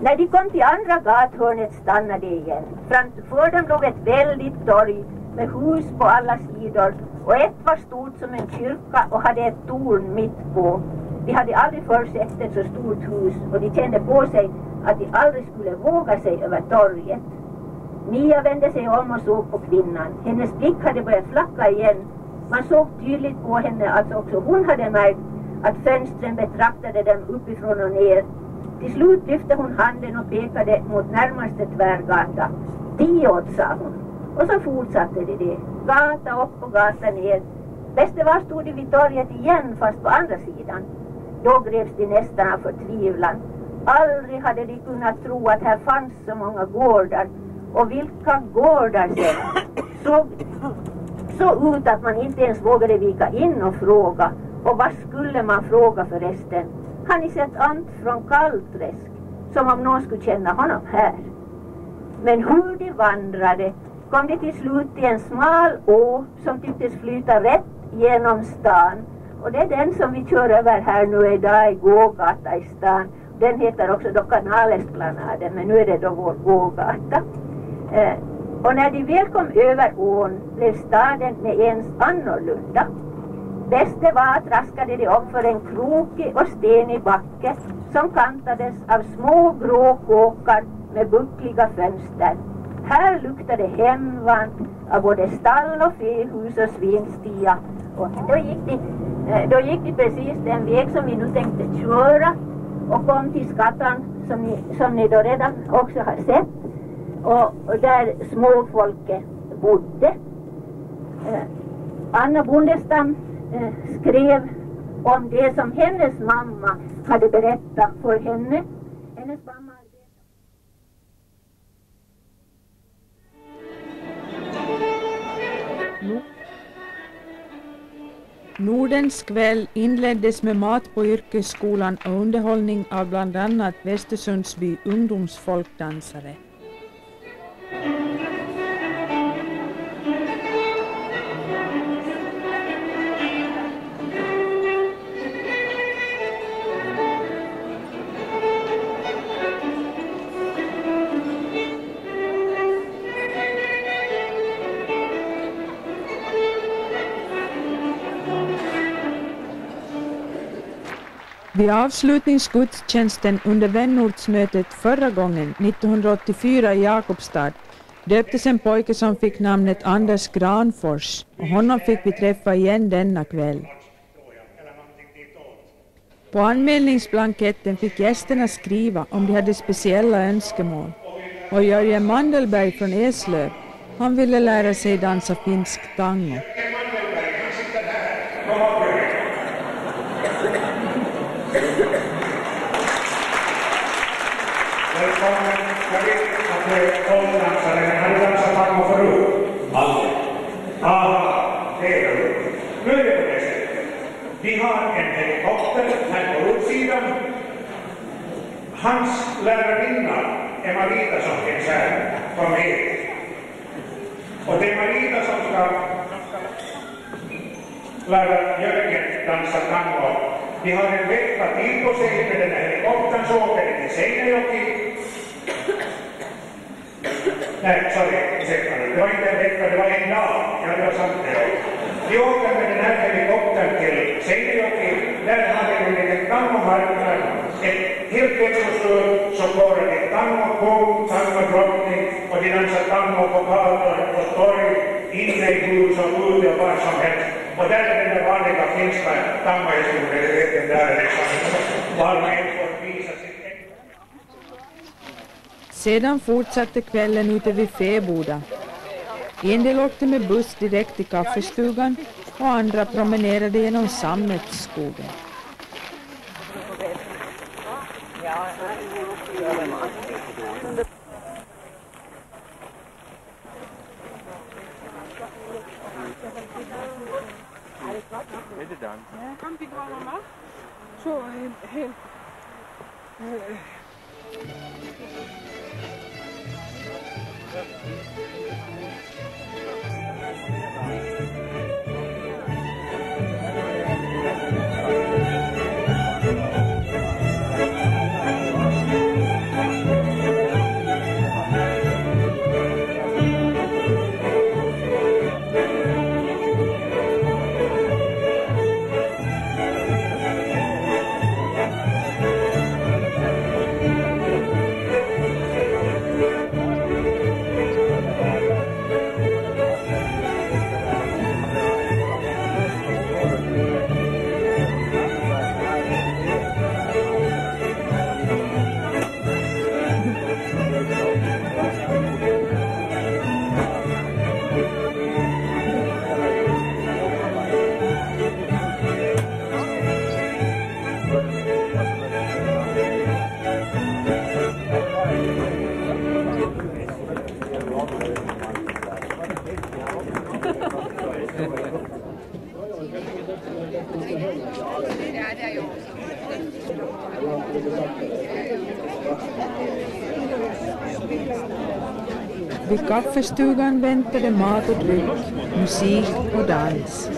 När de kom till andra gathörnet stannade de igen. Framför dem låg ett väldigt torg med hus på alla sidor och ett var stort som en kyrka och hade ett torn mitt på. De hade aldrig förr sett ett så stort hus och de kände på sig att de aldrig skulle våga sig över torget. Mia vände sig om och såg på kvinnan. Hennes blick hade börjat flacka igen. Man såg tydligt på henne att också hon hade märkt att fönstren betraktade dem uppifrån och ner. Till slut lyfte hon handen och pekade mot närmaste tvärgata. Diot, sa hon. Och så fortsatte det. Gata upp och gata ner. Bäste var stod de vid torget igen fast på andra sidan. Då greps de nästan av förtvivlan. Aldrig hade de kunnat tro att här fanns så många gårdar. Och vilka gårdar sen så ut att man inte ens vågade vika in och fråga. Och vad skulle man fråga förresten? Har ni sett Ant från Kallträsk? Som om någon skulle känna honom här. Men hur de vandrade kom de till slut till en smal å som tycktes flyta rätt genom stan. Och det är den som vi kör över här nu idag i gågata i stan. Den heter också då Kanalesplanaden, men nu är det då vår gågata. Och när de väl kom över ån blev staden med ens annorlunda. Bäst det var att raskade de upp för en krokig och stenig backe som kantades av små grå kåkar med buckliga fönster. Här luktade hemvant av både stall och fähus och svinstia. Och då gick de precis den väg som vi nu tänkte köra och kom till Skattan som ni då redan också har sett. Och där småfolket bodde. Anna Bondestam skrev om det som hennes mamma hade berättat för henne. Hennes mamma Nordens kväll inleddes med mat på yrkesskolan och underhållning av bland annat Västersundsby ungdomsfolkdansare. Vid avslutningsgudstjänsten under vänortsmötet förra gången, 1984 i Jakobstad, döptes en pojke som fick namnet Anders Granfors och honom fick vi träffa igen denna kväll. På anmälningsblanketten fick gästerna skriva om de hade speciella önskemål. Och Jörgen Mandelberg från Eslöv, han ville lära sig dansa finsk tango. Vi har en helikopter här på utsidan. Hans lärarinna Marita som finns här, kom med. Och det är Marita som ska lära Jörgen dansa tango. Vi har en vecka till på sig med den här helikoptern, så åker det till Seinäjoki. Nej, sorry, det var inte en vecka, det var en dag. Ja, det var sant det. Vi åker med den här helikoptern till Seinäjoki. Där har vi en tangomarknad. Ett helt växelstur så går det tango-kung, tango-drottning och de dansar tango på gator och torg, inne i hus och ute och var som helst. Och där är den där vanliga finska tangohistorien där var man får visa sitt. Sedan fortsatte kvällen ute vid Fäboda. En del åkte med buss direkt till kaffestugan och andra promenerade genom sammetsskogen. Är det dans? Kan vi vara mamma? Så helt... Vid kaffestugan väntade mat och dryck, musik och dans.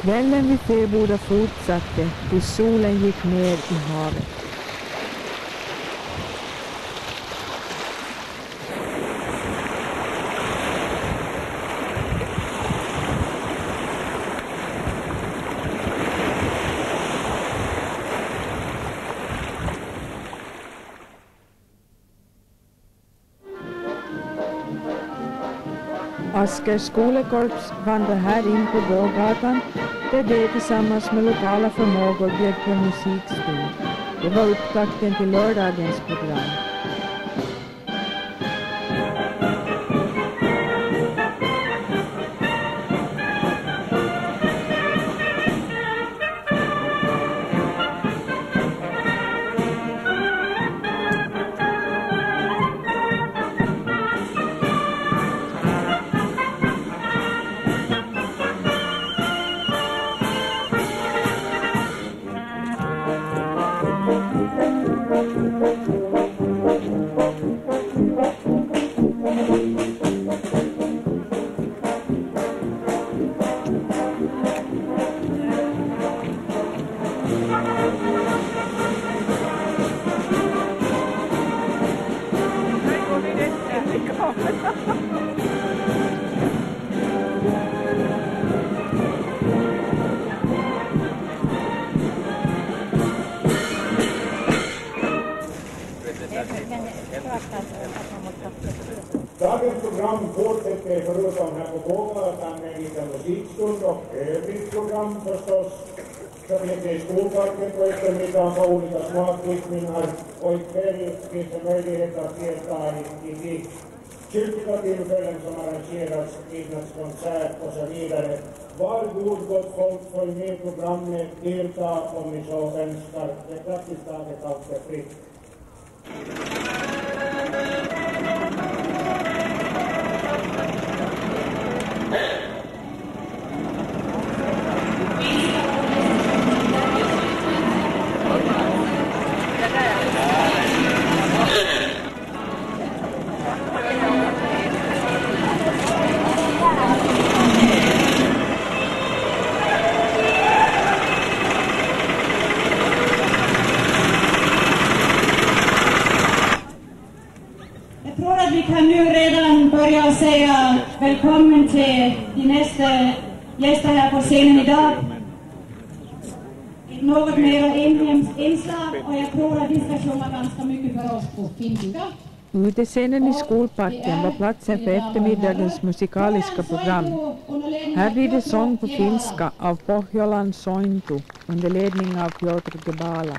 Kvällen vid Fäboda fortsatte tills solen gick ner i havet. Askers skolekorps vandrar här in på gågatan Efter det tillsammans med lokala förmågor blev på musikstund. Det var upptakten till lördagens program. Dagens program fortsätter förutom här på Gågatan med lite musikstund och övrigt program förstås. Så finns det i skolparken på eftermiddagen på olika smakriktningar och ikväll finns det möjlighet att delta i de kyrkliga tillfällen som arrangeras, midnattskonsert och så vidare. Varsågod gott folk, följ med programmet, delta om ni så önskar. Det är praktiskt taget allt är fritt. Kan nu redan börja säga välkommen till de nästa gäster här på scenen idag. Ett något mer inhemskt inslag och jag tror att vi ska sjunga ganska mycket för oss på finska. Utescenen i skolparken var platsen för eftermiddagens musikaliska program. Här blir det sång på finska av Pohjolan Sointu under ledning av Piotr Gebala.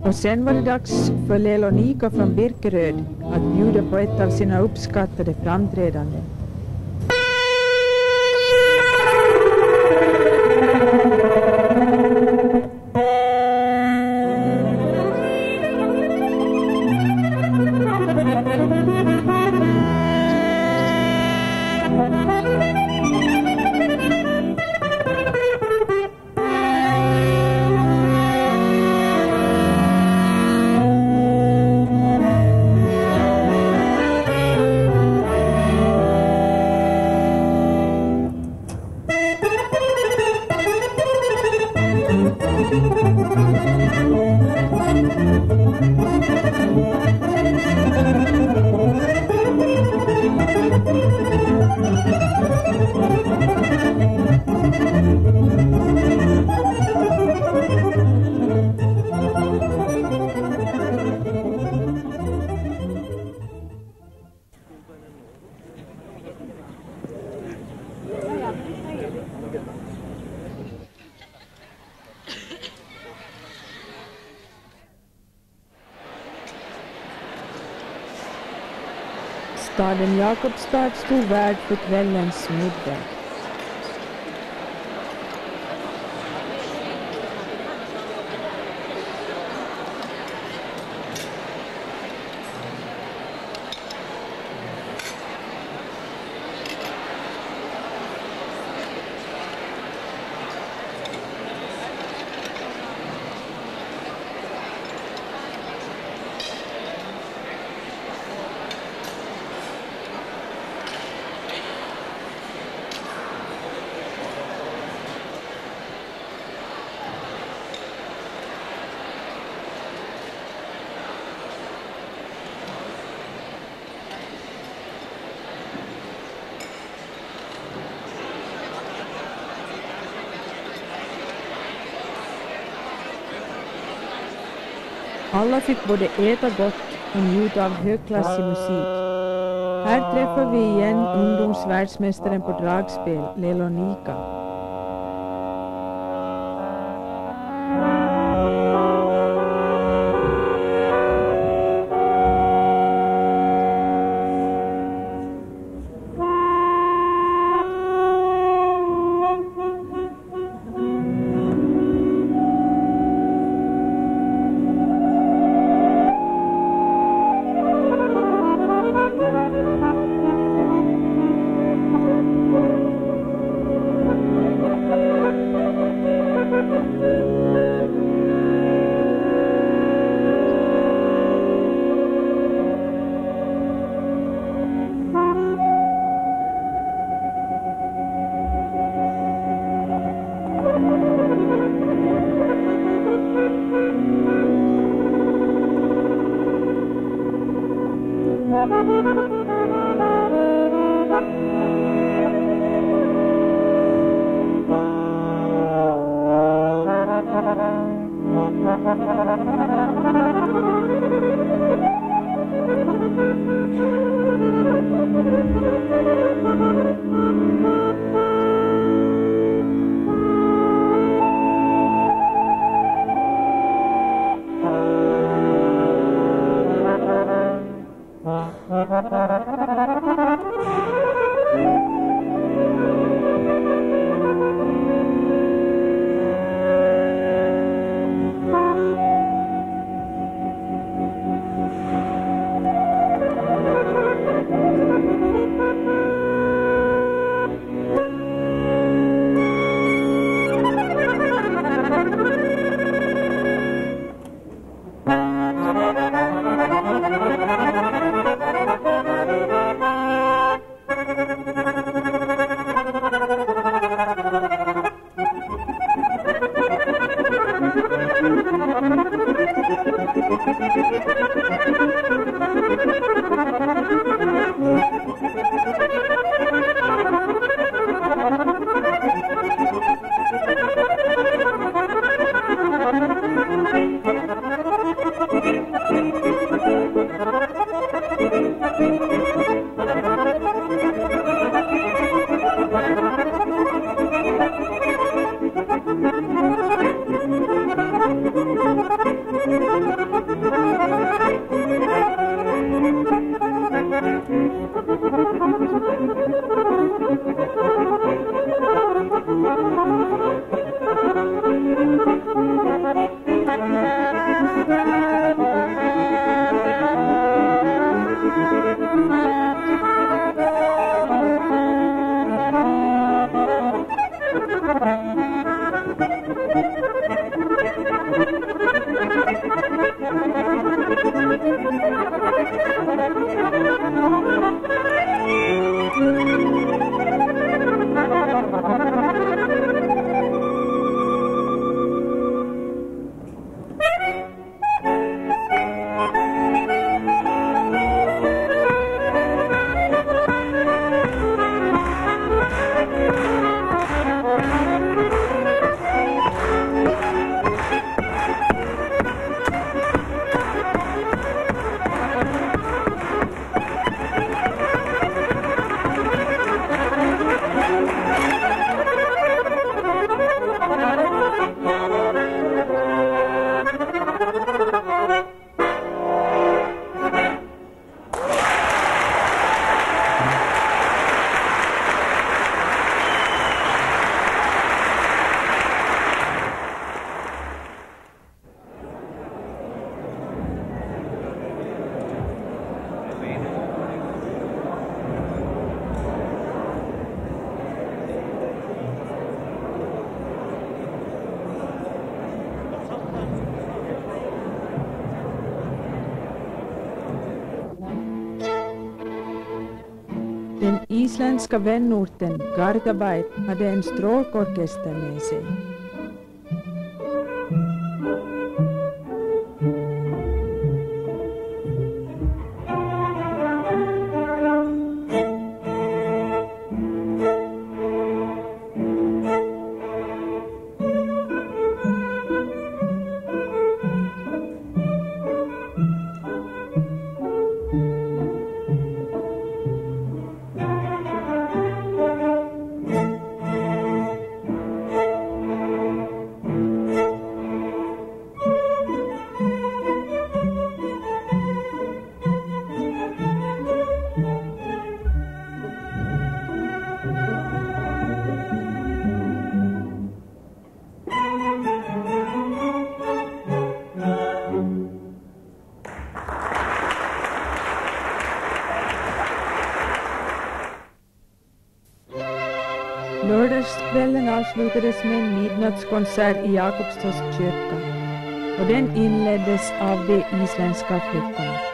Och sen var det dags för Lelonika från Birkeröd att bjuda på ett av sina uppskattade framträdanden. Staden Jakobstad stod värd för kvällens middag. Alla fick både äta gott och njuta av högklassig musik. Här träffar vi igen ungdomsvärldsmästaren på dragspel, Lelonika. Den isländska vänorten Gartabæ hade en stråkorkester med sig. Lördagskvällen avslutades med en midnattskonsert i Jakobstads kyrka och den inleddes av de isländska flickorna.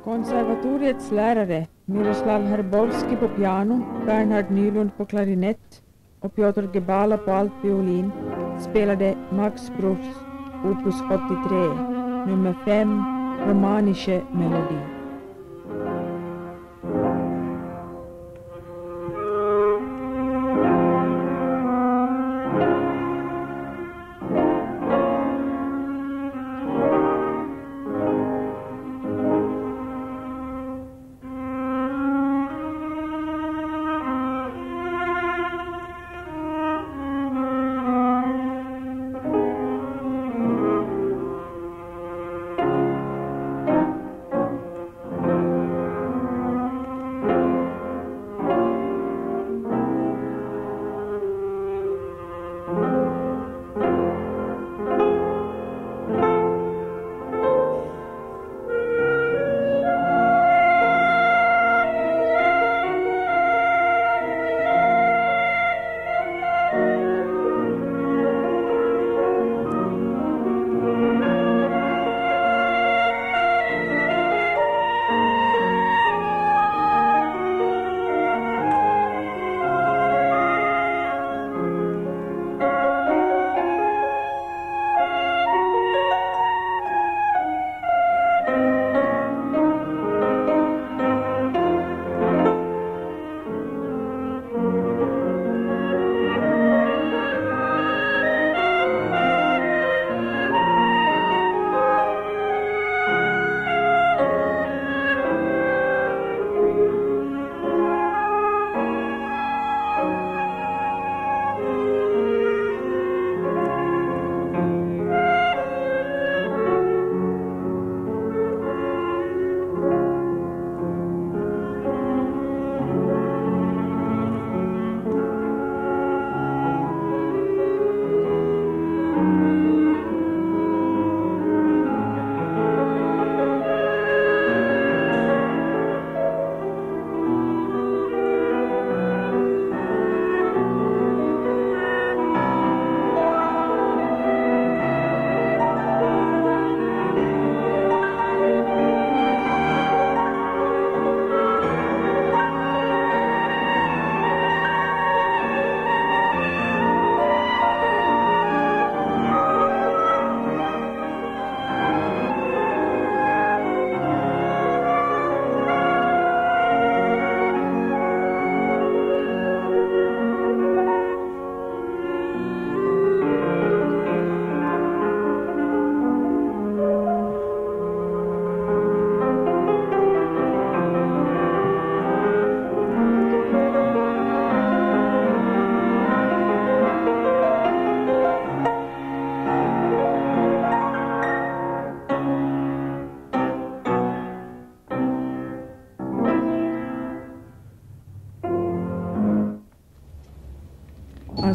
Konservatoriets lärare Miroslav Herbolski på piano, Bernhard Nylund på klarinett och Piotr Gebala på altviolin spelade Max Bruchs opus 83, nummer 5, Romanische Melodie.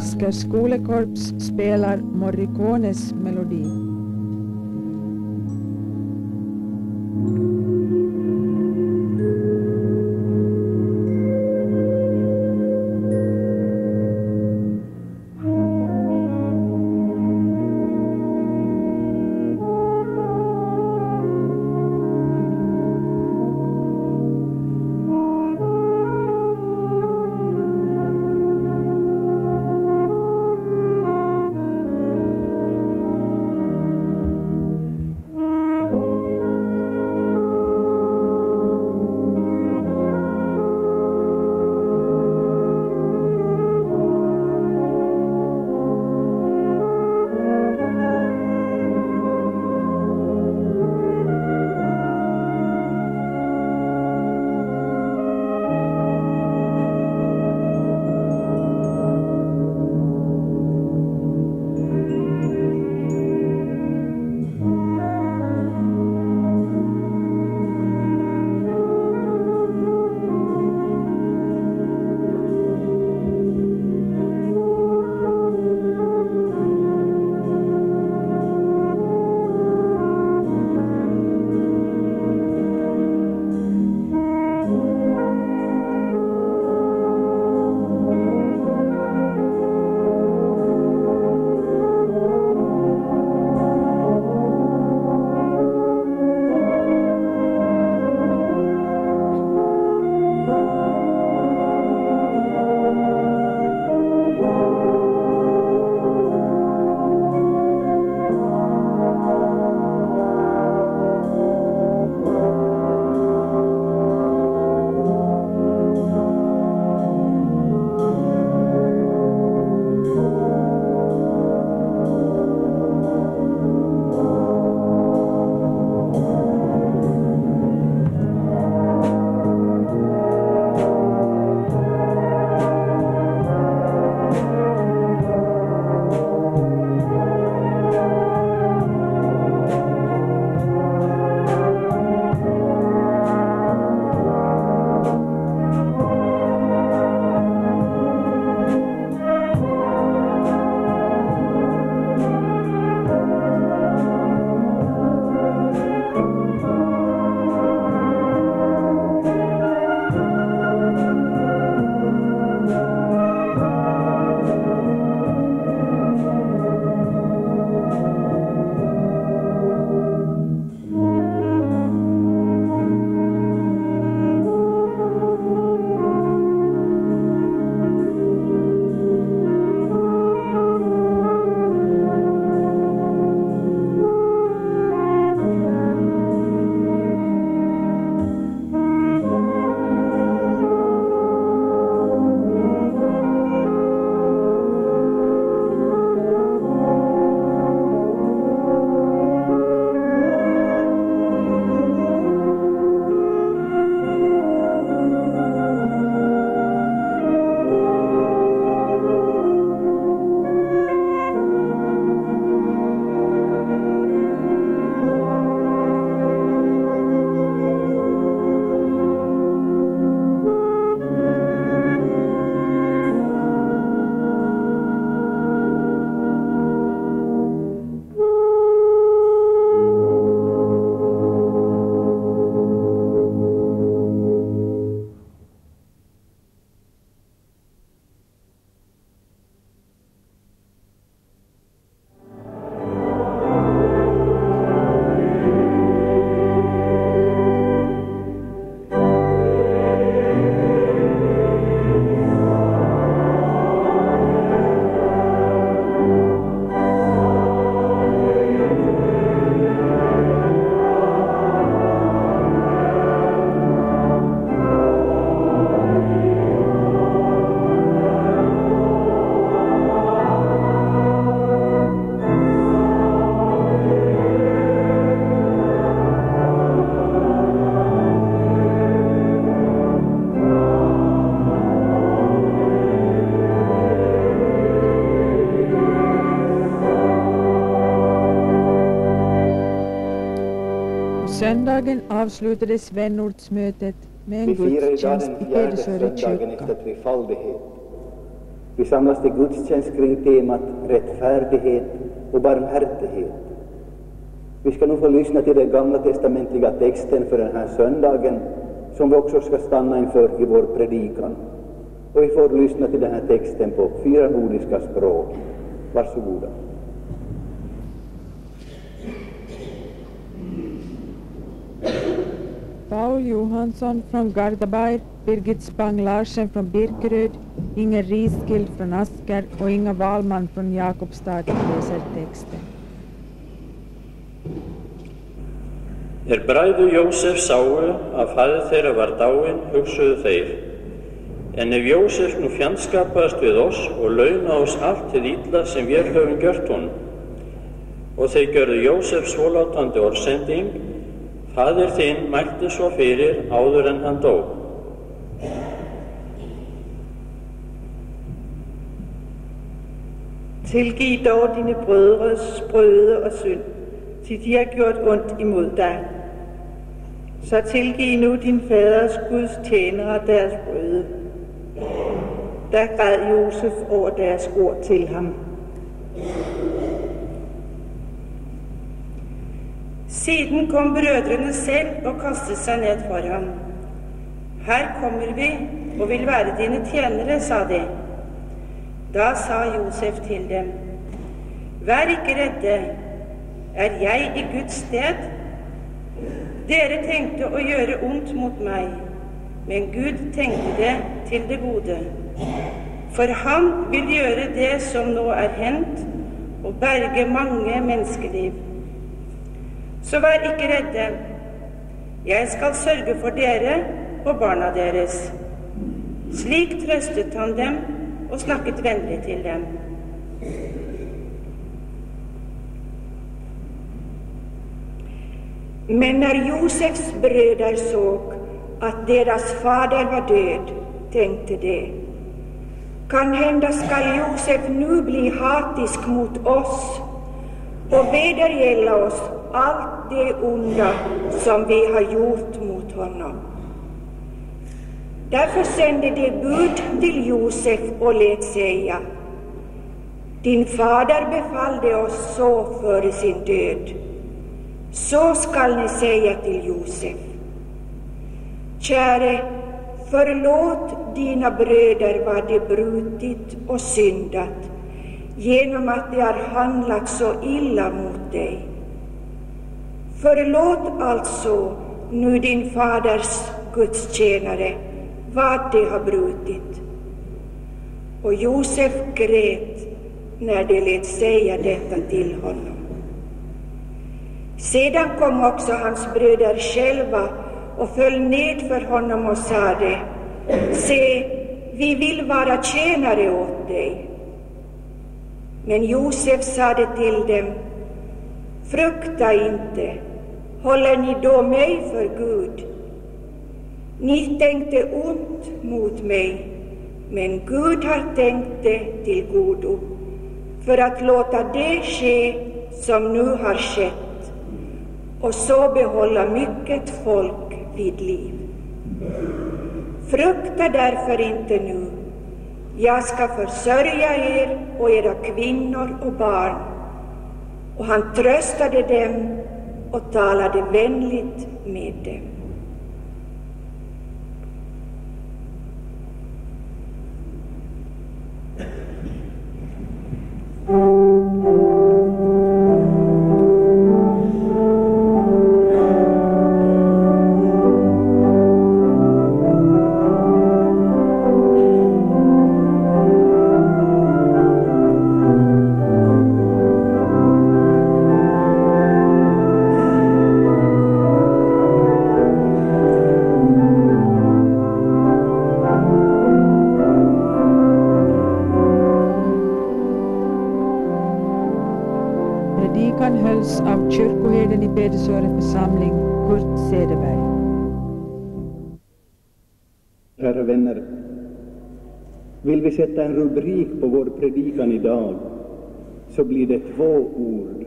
Askers skolekorps spelar Morricones melodi. Söndagen avslutades vänortsmötet med en Vi firar idag gudstjänst den i fjärde Pedersöre söndagen kyrka. efter trefaldighet. Vi samlas till gudstjänst kring temat rättfärdighet och barmhärtighet. Vi ska nu få lyssna till den gamla testamentliga texten för den här söndagen, som vi också ska stanna inför i vår predikan. Och vi får lyssna till den här texten på 4 nordiska språk. Varsågoda. Paul Johansson från Gardaberg, Birgit Spang-Larsen från Birkeröd, Inger Riskild från Asker och Inga Wahlman från Jakobstad läser texten. Bræður Jósef sáu að faðir þeirra var dáinn, hugsuðu þeir. En ef Jósef nú fjandskapaðist við oss og launa oss allt til illa sem við höfum gjört honum. Og þeir gjörðu Jósef svólátandi orðsending, faðir þinn mælti svo fyrir áður en hann dó. Tilgiv dog dine brødres brøde og synd, til de har gjort ondt imod dig. Så tilgiv nu din faders Guds tjenere deres brøde. Der græd Josef over deres ord til ham. Siden kom brødrene selv og kastet sig ned for ham. Her kommer vi og vil være dine tjenere, sa de. Da sa Josef til dem, vær ikke redde, er jeg i Guds sted? Dere tenkte å gjøre ondt mot meg, men Gud tenkte det til det gode. For han vil gjøre det som nå er hendt, og berge mange menneskeliv. Så vær ikke redde, jeg skal sørge for dere og barna deres. Slik trøstet han dem og snakket vennlig til dem. Men när Josefs bröder såg att deras fader var död, tänkte de, kan hända skall Josef nu bli hatisk mot oss och vedergälla oss allt det onda som vi har gjort mot honom. Därför sände de bud till Josef och lät säga, din fader befallde oss så före sin död. Så skall ni säga till Josef, käre, förlåt dina bröder vad de brutit och syndat, genom att de har handlat så illa mot dig. Förlåt alltså nu din faders gudstjänare vad de har brutit. Och Josef grät när de lät säga detta till honom. Sedan kom också hans bröder själva och föll ned för honom och sade, se, vi vill vara tjänare åt dig. Men Josef sade till dem, frukta inte, håller ni då mig för Gud? Ni tänkte ont mot mig, men Gud har tänkt det till godo, för att låta det ske som nu har skett, och så behålla mycket folk vid liv. Frukta därför inte nu. Jag ska försörja er och era kvinnor och barn. Och han tröstade dem och talade vänligt med dem. Av kyrkoherden i Bedesöre församling, Kurt Cederberg. Kära vänner, vill vi sätta en rubrik på vår predikan idag, så blir det 2 ord: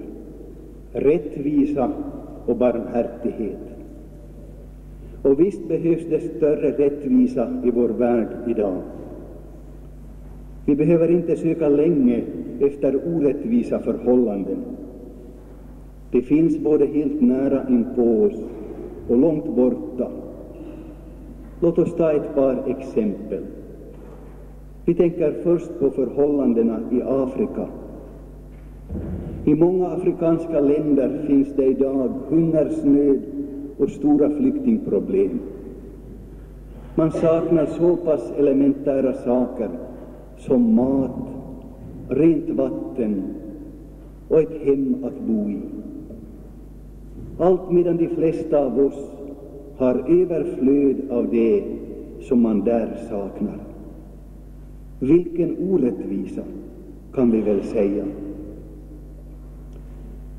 rättvisa och barmhärtighet. Och visst behövs det större rättvisa i vår värld idag. Vi behöver inte söka länge efter orättvisa förhållanden. Det finns både helt nära inpå oss och långt borta. Låt oss ta ett par exempel. Vi tänker först på förhållandena i Afrika. I många afrikanska länder finns det idag hungersnöd och stora flyktingproblem. Man saknar så pass elementära saker som mat, rent vatten och ett hem att bo i. Allt medan de flesta av oss har överflöd av det som man där saknar. Vilken orättvisa, kan vi väl säga.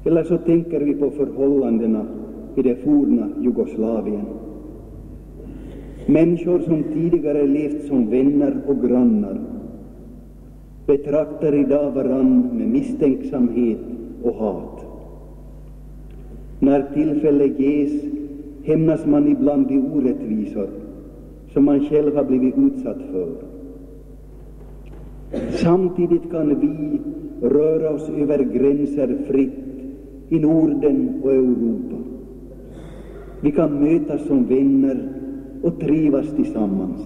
Eller så tänker vi på förhållandena i det forna Jugoslavien. Människor som tidigare levt som vänner och grannar betraktar idag varann med misstänksamhet och hat. När tillfälle ges hämnas man ibland de orättvisor som man själv har blivit utsatt för. Samtidigt kan vi röra oss över gränser fritt i Norden och Europa. Vi kan mötas som vänner och trivas tillsammans.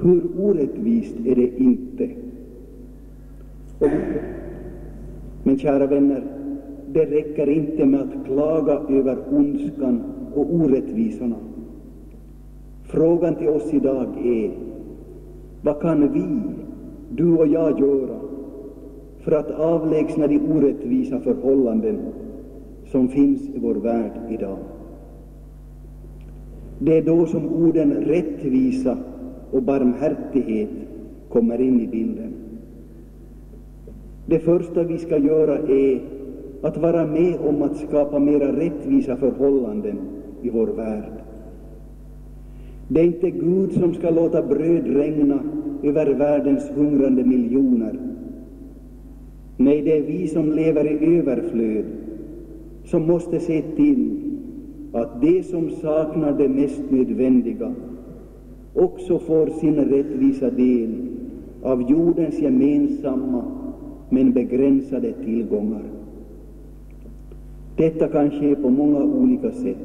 Hur orättvist är det inte? Men kära vänner, det räcker inte med att klaga över ondskan och orättvisorna. Frågan till oss idag är: vad kan vi, du och jag, göra för att avlägsna de orättvisa förhållanden som finns i vår värld idag? Det är då som orden rättvisa och barmhärtighet kommer in i bilden. Det första vi ska göra är att vara med om att skapa mera rättvisa förhållanden i vår värld. Det är inte Gud som ska låta bröd regna över världens hungrande miljoner. Nej, det är vi som lever i överflöd som måste se till att de som saknar det mest nödvändiga också får sin rättvisa del av jordens gemensamma men begränsade tillgångar. Detta kan ske på många olika sätt.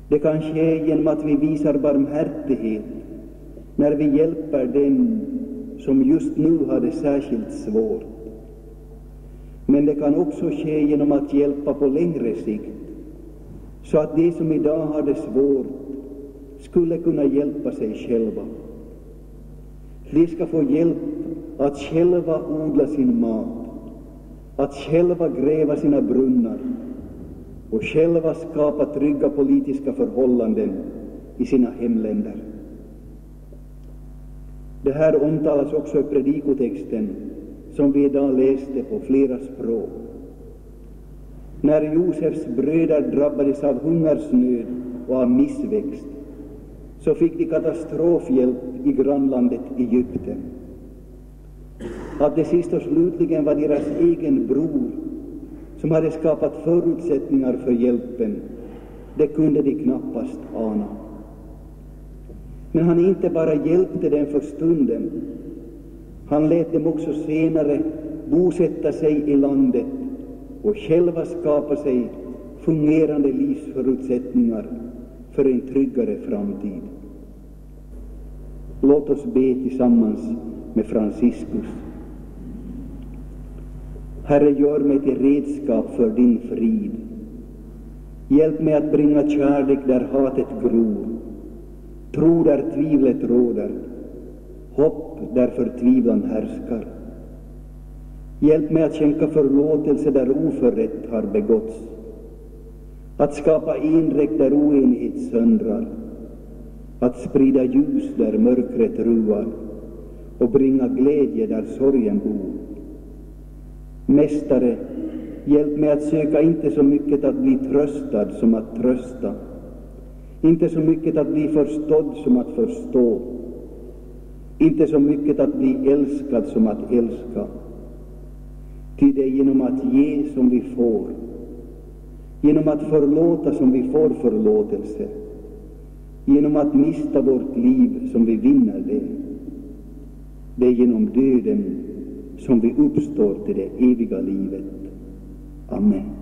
Det kan ske genom att vi visar barmhärtighet när vi hjälper dem som just nu har det särskilt svårt. Men det kan också ske genom att hjälpa på längre sikt, så att de som idag har det svårt skulle kunna hjälpa sig själva. De ska få hjälp att själva odla sin mat, att själva gräva sina brunnar och själva skapa trygga politiska förhållanden i sina hemländer. Det här omtalas också i predikotexten som vi idag läste på flera språk. När Josefs bröder drabbades av hungersnöd och av missväxt, så fick de katastrofhjälp i grannlandet Egypten. Att det sist och slutligen var deras egen bror som hade skapat förutsättningar för hjälpen, det kunde de knappast ana. Men han inte bara hjälpte dem för stunden, han lät dem också senare bosätta sig i landet och själva skapa sig fungerande livsförutsättningar för en tryggare framtid. Låt oss be tillsammans med Franciscus. Herre, gör mig till redskap för din frid. Hjälp mig att bringa kärlek där hatet gror, tro där tvivlet råder, hopp där förtvivlan härskar. Hjälp mig att skänka förlåtelse där oförrätt har begåtts, att skapa endräkt där oenighet söndrar, att sprida ljus där mörkret ruvar och bringa glädje där sorgen bor. Mästare, hjälp mig att söka inte så mycket att bli tröstad som att trösta, inte så mycket att bli förstådd som att förstå, inte så mycket att bli älskad som att älska. Ty det är genom att ge som vi får, genom att förlåta som vi får förlåtelse, genom att mista vårt liv som vi vinner det. Det är genom döden som vi uppstår till det eviga livet. Amen.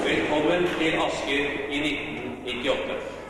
Välkommen till Astrid i 1998.